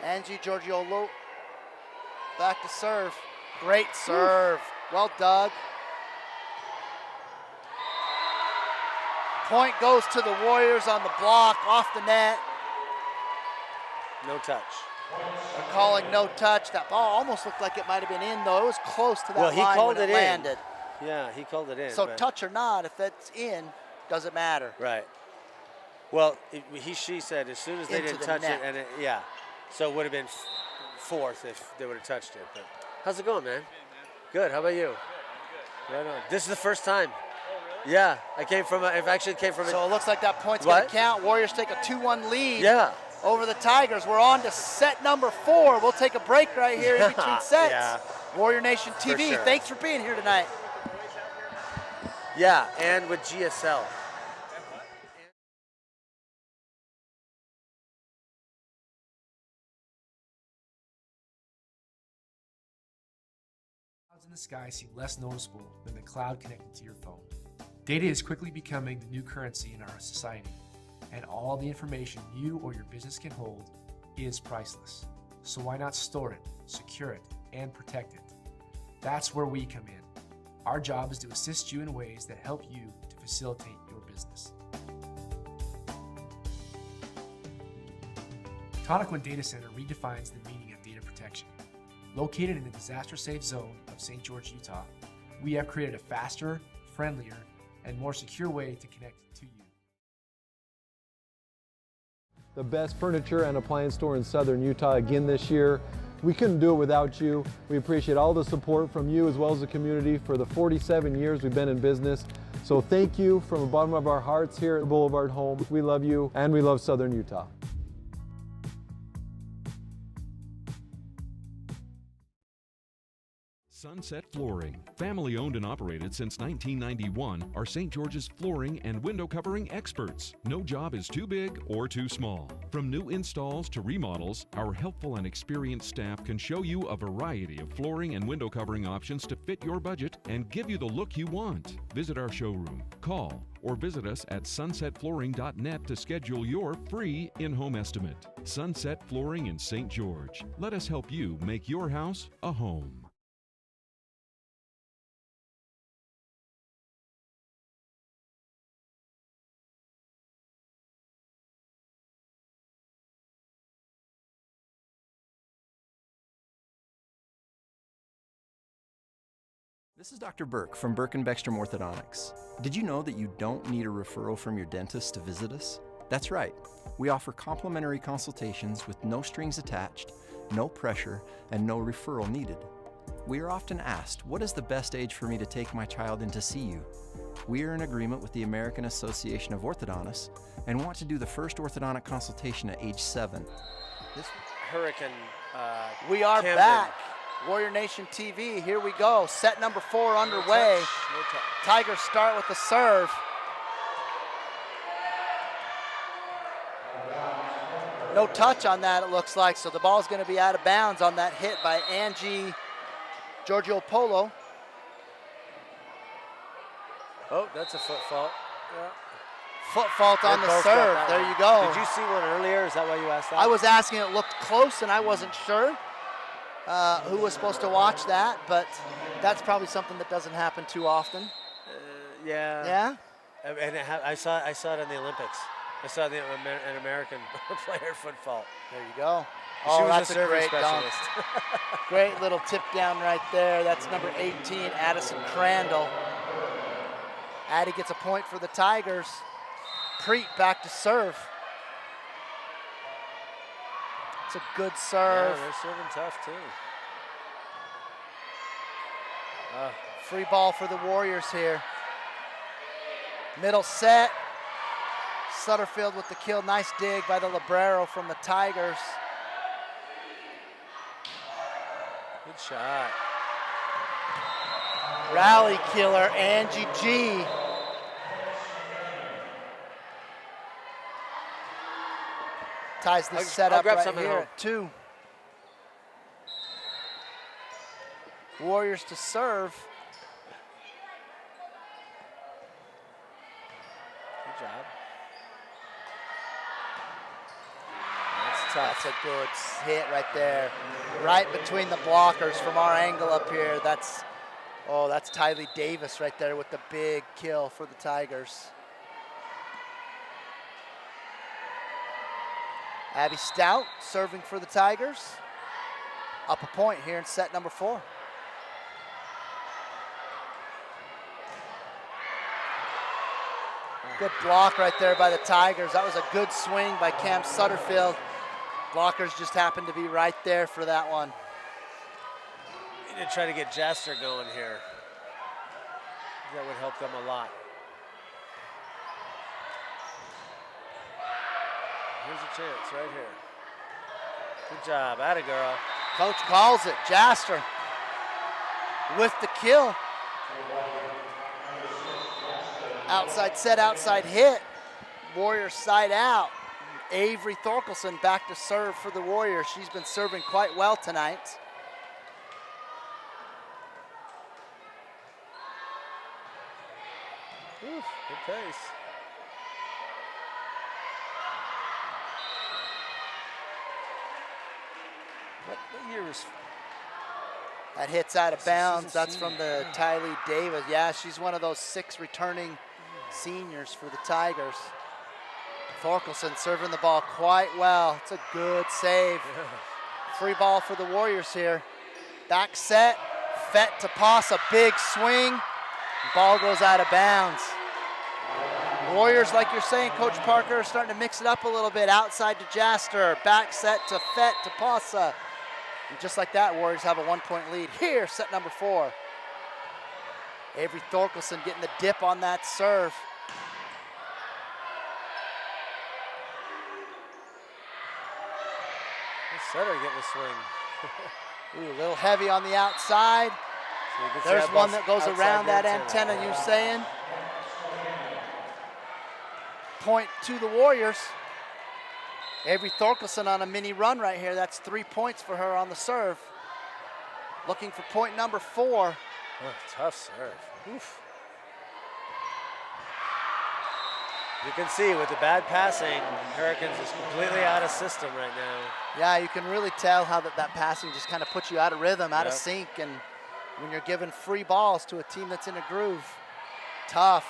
Angie Giorgiolo back to serve. Great serve. Well dug. Point goes to the Warriors on the block, off the net. No touch. They're calling no touch. That ball almost looked like it might have been in, though. It was close to that line called when it landed. Yeah, he called it in. So touch or not, if that's in, doesn't matter. Right. Well, she said as soon as they didn't touch it, and so it would have been 4th if they would have touched it. But how's it going, man? Good. How about you? Right on. This is the first time. Yeah, it actually came from. So it looks like that point's going to count. Warriors take a 2-1 lead. Yeah. over the Tigers. We're on to set number 4. We'll take a break right here in between sets. Yeah. Warrior Nation TV, sure. thanks for being here tonight. Yeah, and with GSL. Clouds in the sky seem less noticeable than the cloud connected to your phone. Data is quickly becoming the new currency in our society, and all the information you or your business can hold is priceless. So why not store it, secure it, and protect it? That's where we come in. Our job is to assist you in ways that help you to facilitate your business. Tonic Data Center redefines the meaning of data protection. Located in the disaster-safe zone of St. George, Utah, we have created a faster, friendlier, and more secure way to connect to you. The best furniture and appliance store in southern Utah again this year. We couldn't do it without you. We appreciate all the support from you as well as the community for the 47 years we've been in business. So thank you from the bottom of our hearts here at Boulevard Home. We love you and we love southern Utah. Sunset Flooring, family owned and operated since 1991, are St. George's flooring and window covering experts. No job is too big or too small. From new installs to remodels, our helpful and experienced staff can show you a variety of flooring and window covering options to fit your budget and give you the look you want. Visit our showroom, call, or visit us at sunsetflooring.net to schedule your free in-home estimate. Sunset Flooring in St. George. Let us help you make your house a home. This is Dr. Burke from Burke and Beckstrom Orthodontics. Did you know that you don't need a referral from your dentist to visit us? That's right. We offer complimentary consultations with no strings attached, no pressure, and no referral needed. We are often asked, what is the best age for me to take my child in to see you? We are in agreement with the American Association of Orthodontists and want to do the first orthodontic consultation at age 7. Hurricane We are Camden. back. Warrior Nation TV, here we go. Set number 4 underway. No touch. Tigers start with the serve. No touch on that, it looks like, so the ball's going to be out of bounds on that hit by Angie Giorgiopolo. Oh, that's a foot fault. Yeah. Foot fault on They the both got serve. that There one. you go. Did you see one earlier? Is that why you asked that? I was asking, it looked close, and I wasn't sure who was supposed to watch that, but that's probably something that doesn't happen too often. Yeah. Yeah? And I saw it in the Olympics. I saw an American player foot fault. There you go. She Oh, was that's a a serving great dunk. specialist. Great little tip down right there. That's number 18, Addison Crandall. Addie gets a point for the Tigers. Preet back to serve. It's a good serve. Yeah, they're serving tough too. Free ball for the Warriors here. Middle set. Sutterfield with the kill. Nice dig by the Librero from the Tigers. Good shot. Rally killer, Angie G. Ties the set I'll up grab right something here home. at 2. Warriors to serve. Good job. That's a good hit right there. Right between the blockers from our angle up here. That's Tylee Davis right there with the big kill for the Tigers. Abby Stout serving for the Tigers. Up a point here in set number 4. Good block right there by the Tigers. That was a good swing by Cam Sutterfield. Blockers just happened to be right there for that one. We need to try to get Jasser going here. That would help them a lot. Here's a chance right here. Good job. Atta girl. Coach calls it. Jaster with the kill. Outside set, outside hit. Warriors side out. Avery Thorkelson back to serve for the Warriors. She's been serving quite well tonight. Oof, good pace. What year is? That hits out of bounds. That's from the Tylee Davis. Yeah, she's one of those 6 returning seniors for the Tigers. Thorkelson serving the ball quite well. It's a good save. Free ball for the Warriors here. Back set, Fett to pass, a big swing. Ball goes out of bounds. Warriors, like you're saying, Coach Parker, are starting to mix it up a little bit. Outside to Jaster, back set to Fett to Pasa. And just like that, Warriors have a 1-point lead. Here, set number 4. Avery Thorkelson getting the dip on that serve. Setter getting a swing. Ooh, a little heavy on the outside. So there's one that goes around that antenna you're saying. Point to the Warriors. Avery Thorkelson on a mini run right here. That's 3 points for her on the serve. Looking for point number 4. Oh, tough serve. Oof. You can see with the bad passing, Hurricanes is completely out of system right now. Yeah, you can really tell how that passing just kind of puts you out of rhythm, out of sync, and when you're giving free balls to a team that's in a groove. Tough.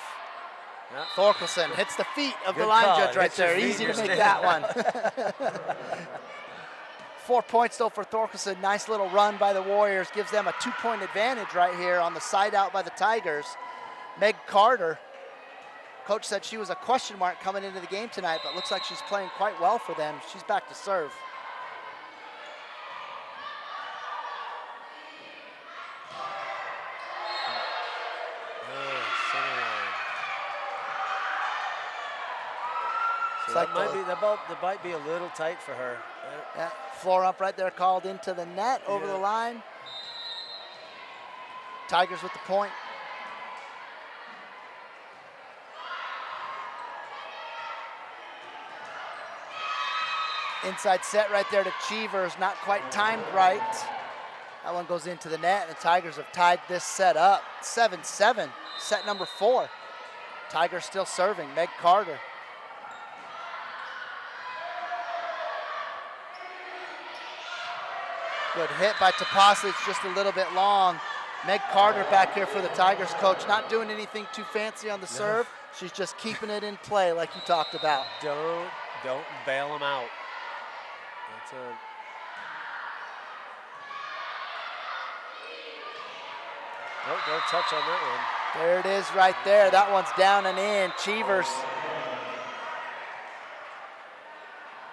Yep. Thorkelson hits the feet of Good the line call. judge right Hits your there. feet, Easy to you're make that one. 4 points though for Thorkelson. Nice little run by the Warriors. Gives them a 2-point advantage right here on the side out by the Tigers. Meg Carter. Coach said she was a question mark coming into the game tonight, but looks like she's playing quite well for them. She's back to serve. So like that might be a little tight for her. Yeah, floor up right there called into the net over the line. Tigers with the point. Inside set right there to Cheevers, not quite timed right. That one goes into the net, and the Tigers have tied this set up. 7-7, set number 4. Tigers still serving, Meg Carter. Good hit by Tapasi, it's just a little bit long. Meg Carter back here for the Tigers coach, not doing anything too fancy on the serve. She's just keeping it in play like you talked about. Don't bail them out. That's don't touch on that one. There it is right there. That one's down and in. Cheevers.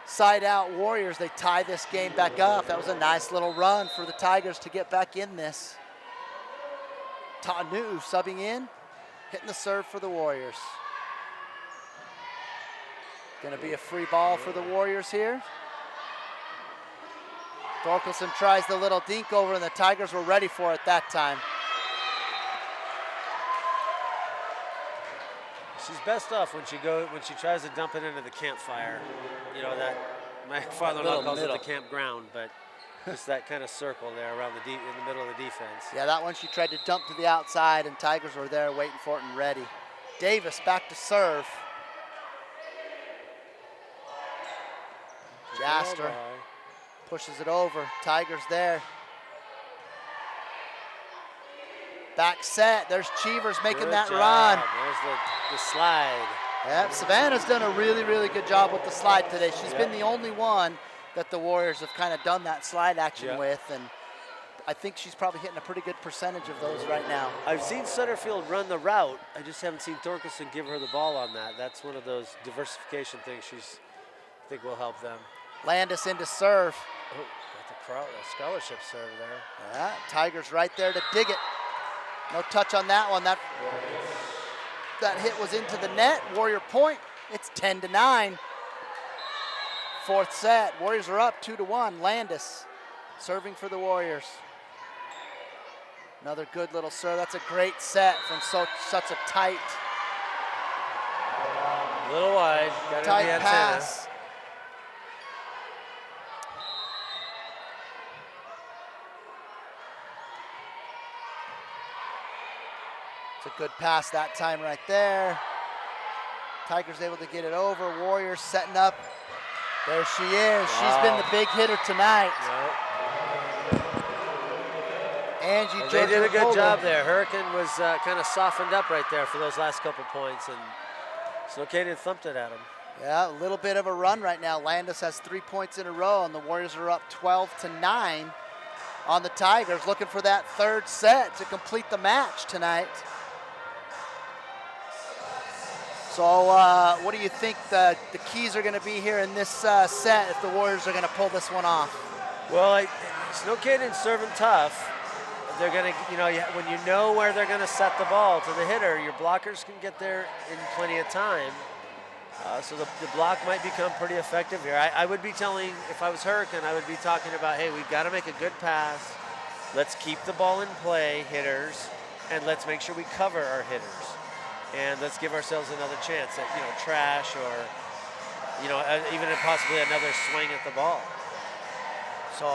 Side out Warriors, they tie this game back up. That was a nice little run for the Tigers to get back in this. Tanu subbing in, hitting the serve for the Warriors. Gonna be a free ball for the Warriors here. Thorkelson tries the little dink over, and the Tigers were ready for it that time. She's best off when she tries to dump it into the campfire. You know, that my father-in-law calls it the campground, but just that kind of circle there around in the middle of the defense. Yeah, that one she tried to dump to the outside, and Tigers were there waiting for it and ready. Davis back to serve. Jaster pushes it over. Tigers there. Back set. There's Cheevers making that run. There's the slide. Yep, Savannah's done a really, really good job with the slide today. She's been the only one that the Warriors have kind of done that slide action with, and I think she's probably hitting a pretty good percentage of those right now. I've seen Sutterfield run the route. I just haven't seen Thorkelson give her the ball on that. That's one of those diversification things I think will help them. Landis into serve. Oh, got the scholarship serve there. Yeah, Tigers right there to dig it. No touch on that one. That hit was into the net. Warrior point. It's 10-9. fourth set. Warriors are up 2-1. Landis serving for the Warriors. Another good little serve. That's a great set from such a tight A little wide. Got it in the antenna. pass. It's a good pass that time right there. Tigers able to get it over. Warriors setting up. There she is. Wow. She's been the big hitter tonight. Angie Well, they did a good Georgia-Holden. job there. Hurricane was kind of softened up right there for those last couple points, and Snowcadian thumped it at him. Yeah, a little bit of a run right now. Landis has 3 points in a row, and the Warriors are up 12-9 on the Tigers, looking for that third set to complete the match tonight. So what do you think the keys are going to be here in this set if the Warriors are going to pull this one off? Well, Snowcadian's serving tough. They're going to, when you know where they're going to set the ball to the hitter, your blockers can get there in plenty of time. So the block might become pretty effective here. I would be telling, if I was Hurricane, I would be talking about, hey, we've got to make a good pass. Let's keep the ball in play, hitters, and let's make sure we cover our hitters. And let's give ourselves another chance at, trash or, even possibly another swing at the ball. So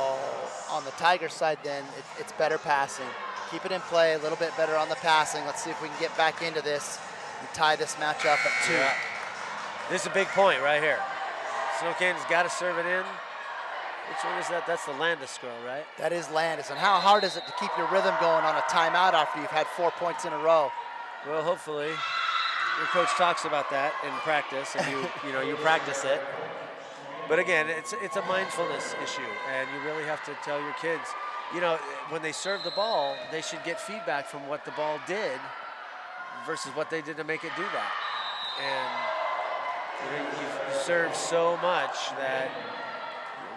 on the Tigers side then, it's better passing. Keep it in play, a little bit better on the passing. Let's see if we can get back into this and tie this match up at 2. Yeah. This is a big point right here. Snowcadian's got to serve it in. Which one is that? That's the Landis scroll, right? That is Landis. And how hard is it to keep your rhythm going on a timeout after you've had 4 points in a row? Well, hopefully. Your coach talks about that in practice, and you practice it. But again, it's a mindfulness issue, and you really have to tell your kids, when they serve the ball, they should get feedback from what the ball did versus what they did to make it do that. And you serve so much that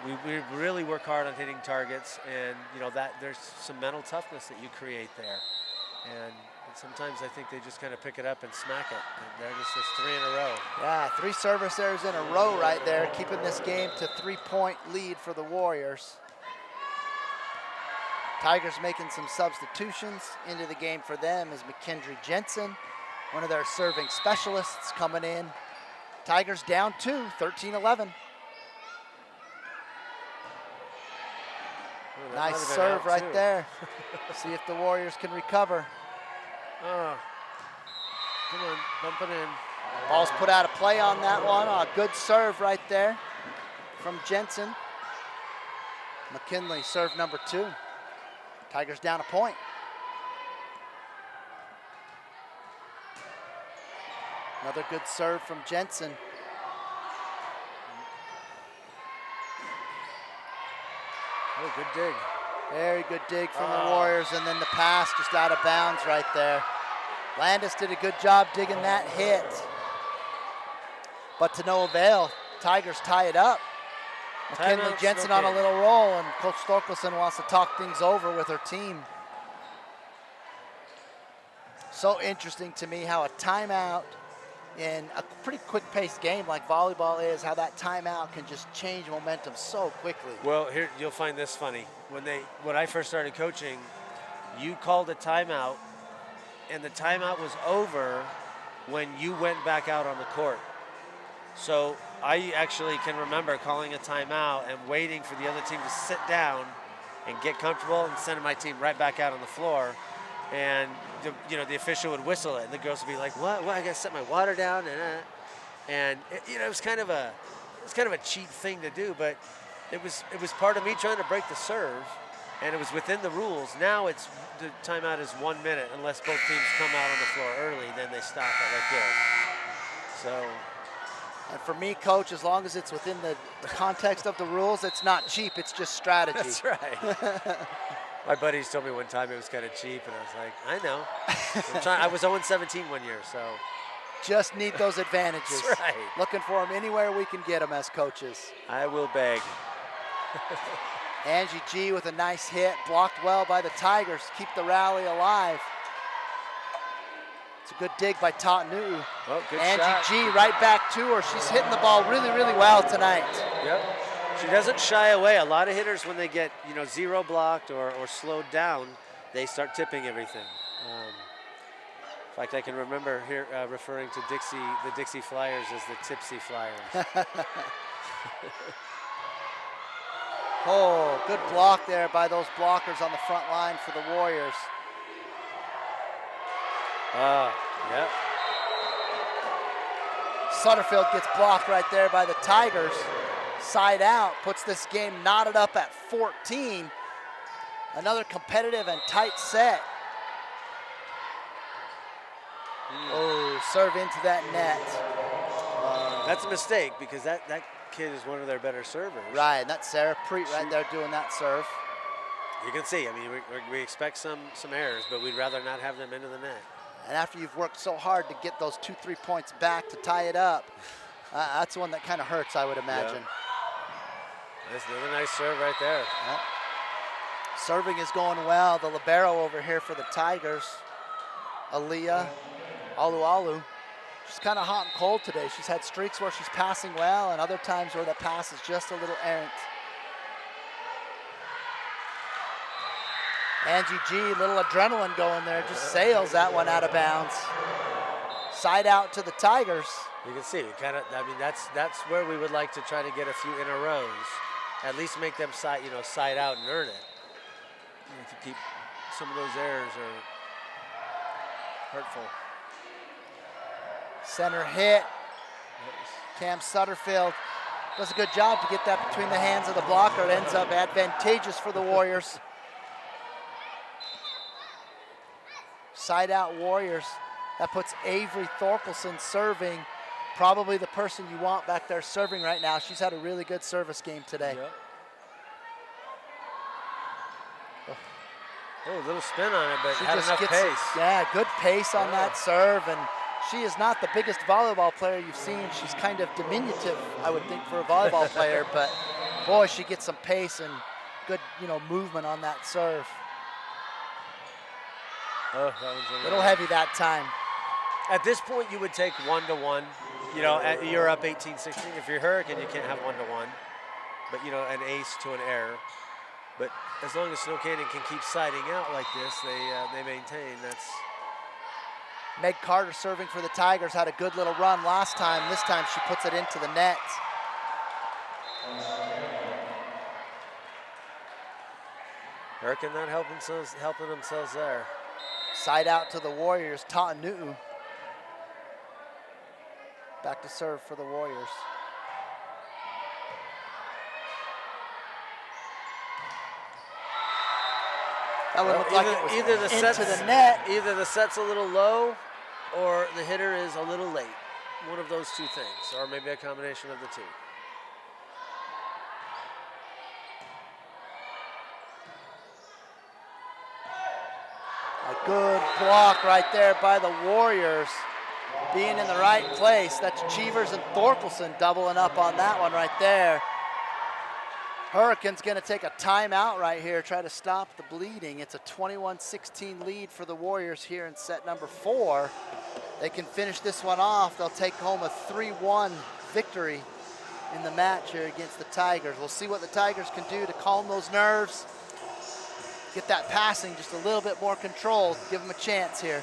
we really work hard on hitting targets, and that there's some mental toughness that you create there. And sometimes I think they just kind of pick it up and smack it. And there just is 3 in a row. Yeah, 3 service errors in a row right there, keeping this game to 3-point lead for the Warriors. Tigers making some substitutions into the game for them is McKendry Jensen, one of their serving specialists coming in. Tigers down 2, 13-11. Oh, nice serve right there. See if the Warriors can recover. Oh, come on, bump it in. Ball's put out of play on that one. A good serve right there from Jensen. McKinley, serve number 2. Tigers down a point. Another good serve from Jensen. Oh, good dig. Very good dig from the Warriors, and then the pass just out of bounds right there. Landis did a good job digging that hit, but to no avail. Tigers tie it up. McKinley Jensen on a little roll, and Coach Storkelson wants to talk things over with her team. So interesting to me how a timeout in a pretty quick-paced game like volleyball is, how that timeout can just change momentum so quickly. Well, here you'll find this funny. When I first started coaching, you called a timeout, and the timeout was over when you went back out on the court. So I actually can remember calling a timeout and waiting for the other team to sit down and get comfortable and sending my team right back out on the floor. And the official would whistle it, and the girls would be like, "What? I gotta set my water down." And it was kind of a cheap thing to do, but it was part of me trying to break the serve, and it was within the rules. Now the timeout is 1 minute unless both teams come out on the floor early, then they stop it like this. So. And for me, Coach, as long as it's within the context of the rules, it's not cheap, it's just strategy. That's right. My buddies told me one time it was kind of cheap, and I was like, I know. I was 0-17 one year, so. Just need those advantages. That's right. Looking for them anywhere we can get them as coaches. I will beg. Angie G with a nice hit, blocked well by the Tigers, keep the rally alive. It's a good dig by Tatanu. Oh, good Angie shot. G right back to her. She's hitting the ball really, really well tonight. Yep. She doesn't shy away. A lot of hitters, when they get zero blocked or slowed down, they start tipping everything. In fact, I can remember here referring to the Dixie Flyers as the Tipsy Flyers. Oh, good block there by those blockers on the front line for the Warriors. Yep. Sutterfield gets blocked right there by the Tigers. Side out, puts this game knotted up at 14. Another competitive and tight set. Oh, serve into that net. That's a mistake because that kid is one of their better servers. Right, and that's Sarah Preet right there doing that serve. You can see, I mean, we expect some errors, but we'd rather not have them into the net. And after you've worked so hard to get those 2-3 points back to tie it up, that's one that kind of hurts, I would imagine. Yeah. That's another nice serve right there. Yep. Serving is going well. The libero over here for the Tigers, Aaliyah Alualu. She's kind of hot and cold today. She's had streaks where she's passing well and other times where the pass is just a little errant. Angie G, little adrenaline going there, just sails that one out of bounds. Side out to the Tigers. You can see, I mean, that's where we would like to try to get a few in a rows. At least make them side out and earn it. To keep some of those errors are hurtful. Center hit. Cam Sutterfield does a good job to get that between the hands of the blocker. It ends up advantageous for the Warriors. Side out Warriors. That puts Avery Thorkelson serving. Probably the person you want back there serving right now. She's had a really good service game today. Yep. Oh, a little spin on it, but She had just enough gets, pace. Yeah, good pace on that serve, and she is not the biggest volleyball player you've seen. She's kind of diminutive, I would think, for a volleyball player, but boy, she gets some pace and good, movement on that serve. Oh, that was a little heavy that time. At this point, you would take 1-to-1. You're up 18-16. If you're Hurricane, you can't have 1-to-1. But, an ace to an error. But as long as Snow Canyon can keep siding out like this, they maintain. That's. Meg Carter serving for the Tigers, had a good little run last time. This time she puts it into the net. Hurricane not helping themselves there. Side out to the Warriors, Ta'anu'u. Back to serve for the Warriors. That would look like it was either the net. Either the set's a little low or the hitter is a little late. One of those two things, or maybe a combination of the two. A good block right there by the Warriors. Being in the right place. That's Cheevers and Thorkelson doubling up on that one right there. Hurricane's going to take a timeout right here, try to stop the bleeding. It's a 21-16 lead for the Warriors here in set number 4. They can finish this one off. They'll take home a 3-1 victory in the match here against the Tigers. We'll see what the Tigers can do to calm those nerves, get that passing just a little bit more controlled, give them a chance here.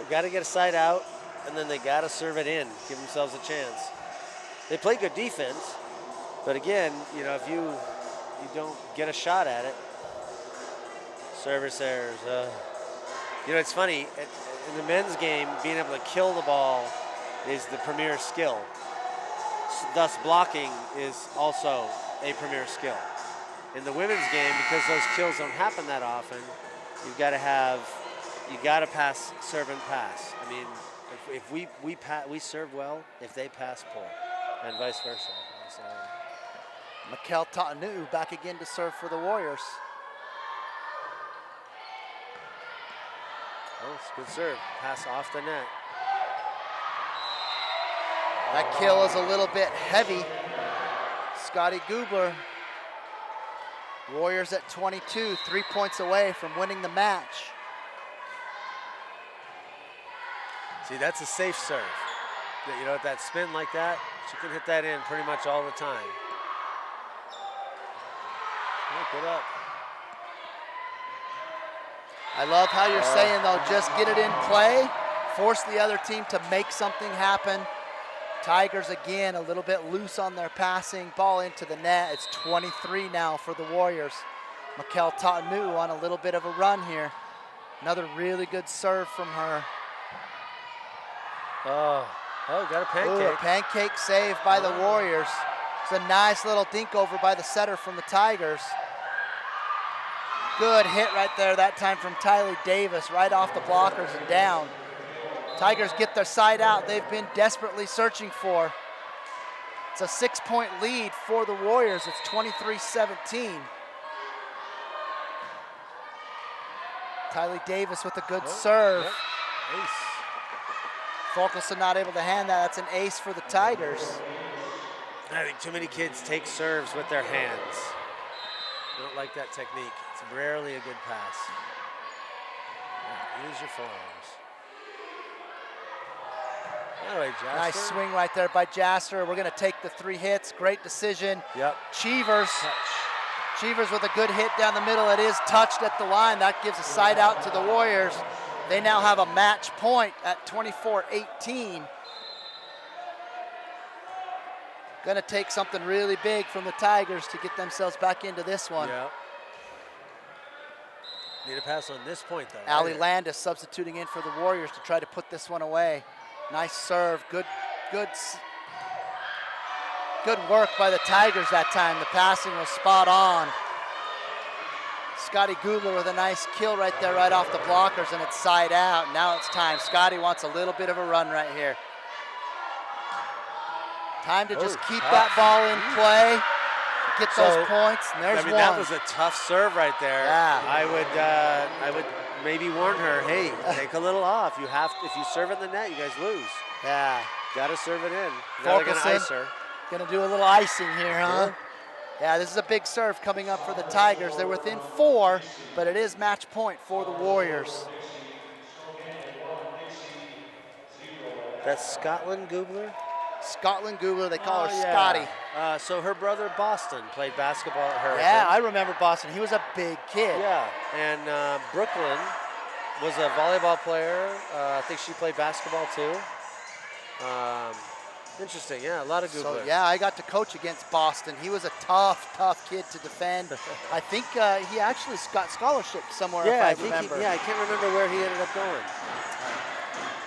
Got to get a side out, and then they got to serve it in, give themselves a chance. They play good defense, but again, if you don't get a shot at it, service errors. It's funny, in the men's game, being able to kill the ball is the premier skill. Thus, blocking is also a premier skill. In the women's game, because those kills don't happen that often, you got to pass, serve and pass. I mean, if we serve well, if they pass poor, and vice versa. So. Mikel Ta'anu back again to serve for the Warriors. Oh, it's a good serve. Pass off the net. That kill is a little bit heavy. Scotty Gubler. Warriors at 22, 3 points away from winning the match. See, that's a safe serve. You know, with that spin like that, she can hit that in pretty much all the time. Oh, good up. I love how you're saying, though, just get it in play, force the other team to make something happen. Tigers, again, a little bit loose on their passing. Ball into the net. It's 23 now for the Warriors. Mikel Tatanu on a little bit of a run here. Another really good serve from her. Oh, got a pancake. Ooh, a pancake save by the Warriors. It's a nice little dink over by the setter from the Tigers. Good hit right there, that time from Tylee Davis, right off the blockers and down. Tigers get their side out they've been desperately searching for. It's a 6-point lead for the Warriors. It's 23-17. Tylee Davis with a good serve. Yep. Ace. Fulkelson not able to hand that. That's an ace for the Tigers. I think too many kids take serves with their hands. I don't like that technique. It's rarely a good pass. Yeah, use your forearms. All right, Jasper. Nice swing right there by Jasper. We're going to take the 3 hits. Great decision. Yep. Cheevers with a good hit down the middle. It is touched at the line. That gives a side out to the Warriors. They now have a match point at 24-18. Going to take something really big from the Tigers to get themselves back into this one. Yeah. Need a pass on this point, though. Allie Landis substituting in for the Warriors to try to put this one away. Nice serve. Good work by the Tigers that time. The passing was spot on. Scotty Gubler with a nice kill right there, right off the blockers, and it's side out. Now it's time. Scotty wants a little bit of a run right here. Time to just keep that ball in play, get those points, and there's one. That was a tough serve right there. Yeah. I would maybe warn her, hey, take a little off. If you serve in the net, you guys lose. Yeah. Got to serve it in. Now they're going to ice her. Going to do a little icing here, huh? Sure. Yeah, this is a big serve coming up for the Tigers. They're within 4, but it is match point for the Warriors. That's Scotland Gubler? Scotland Gubler, they call her Scotty. So her brother Boston played basketball at Hurricane. Yeah, I remember Boston. He was a big kid. Yeah, and Brooklyn was a volleyball player. I think she played basketball too. Interesting, yeah, a lot of Gubler. So, yeah, I got to coach against Boston. He was a tough kid to defend. I think he actually got scholarship somewhere, if I remember. I can't remember where he ended up going.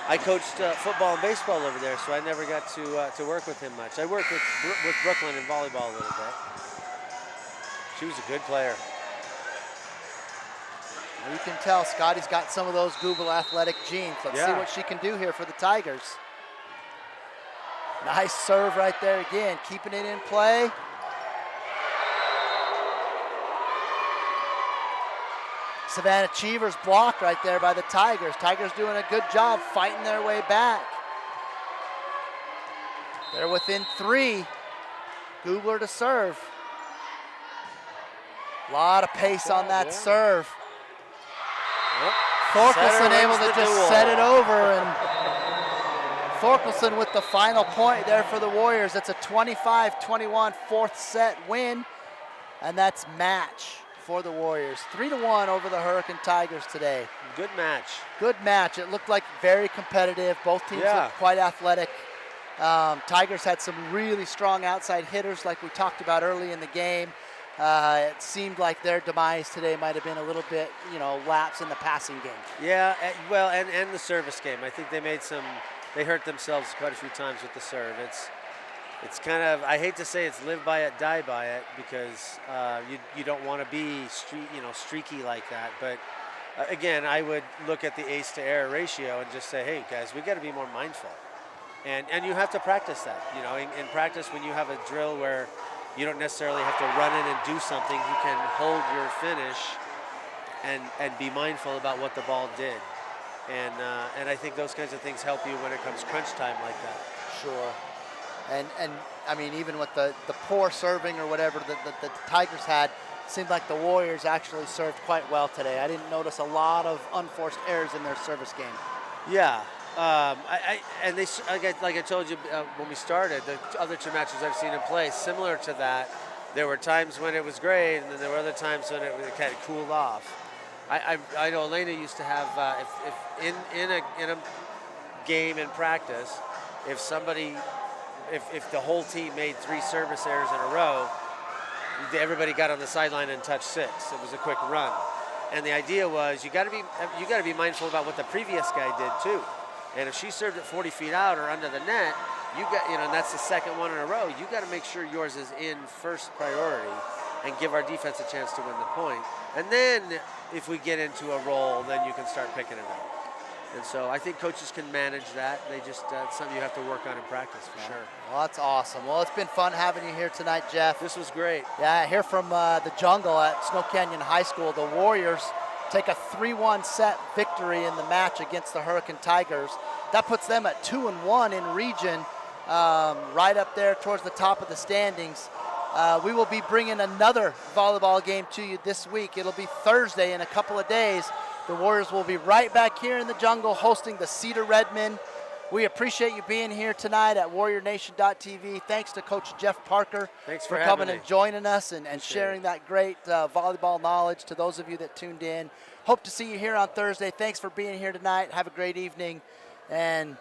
I coached football and baseball over there, so I never got to work with him much. I worked with Brooklyn in volleyball a little bit. She was a good player. You can tell Scotty's got some of those Gubler athletic genes. Let's see what she can do here for the Tigers. Nice serve right there again, keeping it in play. Savannah Cheevers blocked right there by the Tigers. Tigers doing a good job fighting their way back. They're within 3. Gubler to serve. A lot of pace on that serve. Thorkelson able to just set it over, and Thorkelson with the final point there for the Warriors. It's a 25-21 4th set win, and that's match for the Warriors. 3-1 over the Hurricane Tigers today. Good match. Good match. It looked like very competitive. Both teams looked quite athletic. Tigers had some really strong outside hitters like we talked about early in the game. It seemed like their demise today might have been a little bit, lapse in the passing game. Yeah, well, and the service game. I think they hurt themselves quite a few times with the serve. It's kind of, I hate to say it's live by it, die by it, because you don't want to be streaky like that. But again, I would look at the ace to error ratio and just say, hey guys, we got to be more mindful. And you have to practice that. In practice, when you have a drill where you don't necessarily have to run in and do something, you can hold your finish and be mindful about what the ball did. And I think those kinds of things help you when it comes crunch time like that. Sure. And I mean, even with the poor serving or whatever that the Tigers had, it seemed like the Warriors actually served quite well today. I didn't notice a lot of unforced errors in their service game. Yeah, And they, like I told you when we started, the other 2 matches I've seen in play, similar to that, there were times when it was great, and then there were other times when it kind of cooled off. I know Elena used to have, if in a game in practice, if the whole team made 3 service errors in a row, everybody got on the sideline and touched 6. It was a quick run, and the idea was you got to be mindful about what the previous guy did too. And if she served it 40 feet out or under the net, and that's the second one in a row, you got to make sure yours is in first priority and give our defense a chance to win the point. And then if we get into a roll, then you can start picking it up. And so I think coaches can manage that. They just, it's something you have to work on in practice for sure. Well, that's awesome. Well, it's been fun having you here tonight, Jeff. This was great. Yeah, here from the jungle at Snow Canyon High School, the Warriors take a 3-1 set victory in the match against the Hurricane Tigers. That puts them at 2-1 in region, right up there towards the top of the standings. We will be bringing another volleyball game to you this week. It'll be Thursday in a couple of days. The Warriors will be right back here in the jungle hosting the Cedar Redmen. We appreciate you being here tonight at WarriorNation.tv. Thanks to Coach Jeff Parker for coming and joining us and sharing that great volleyball knowledge to those of you that tuned in. Hope to see you here on Thursday. Thanks for being here tonight. Have a great evening, and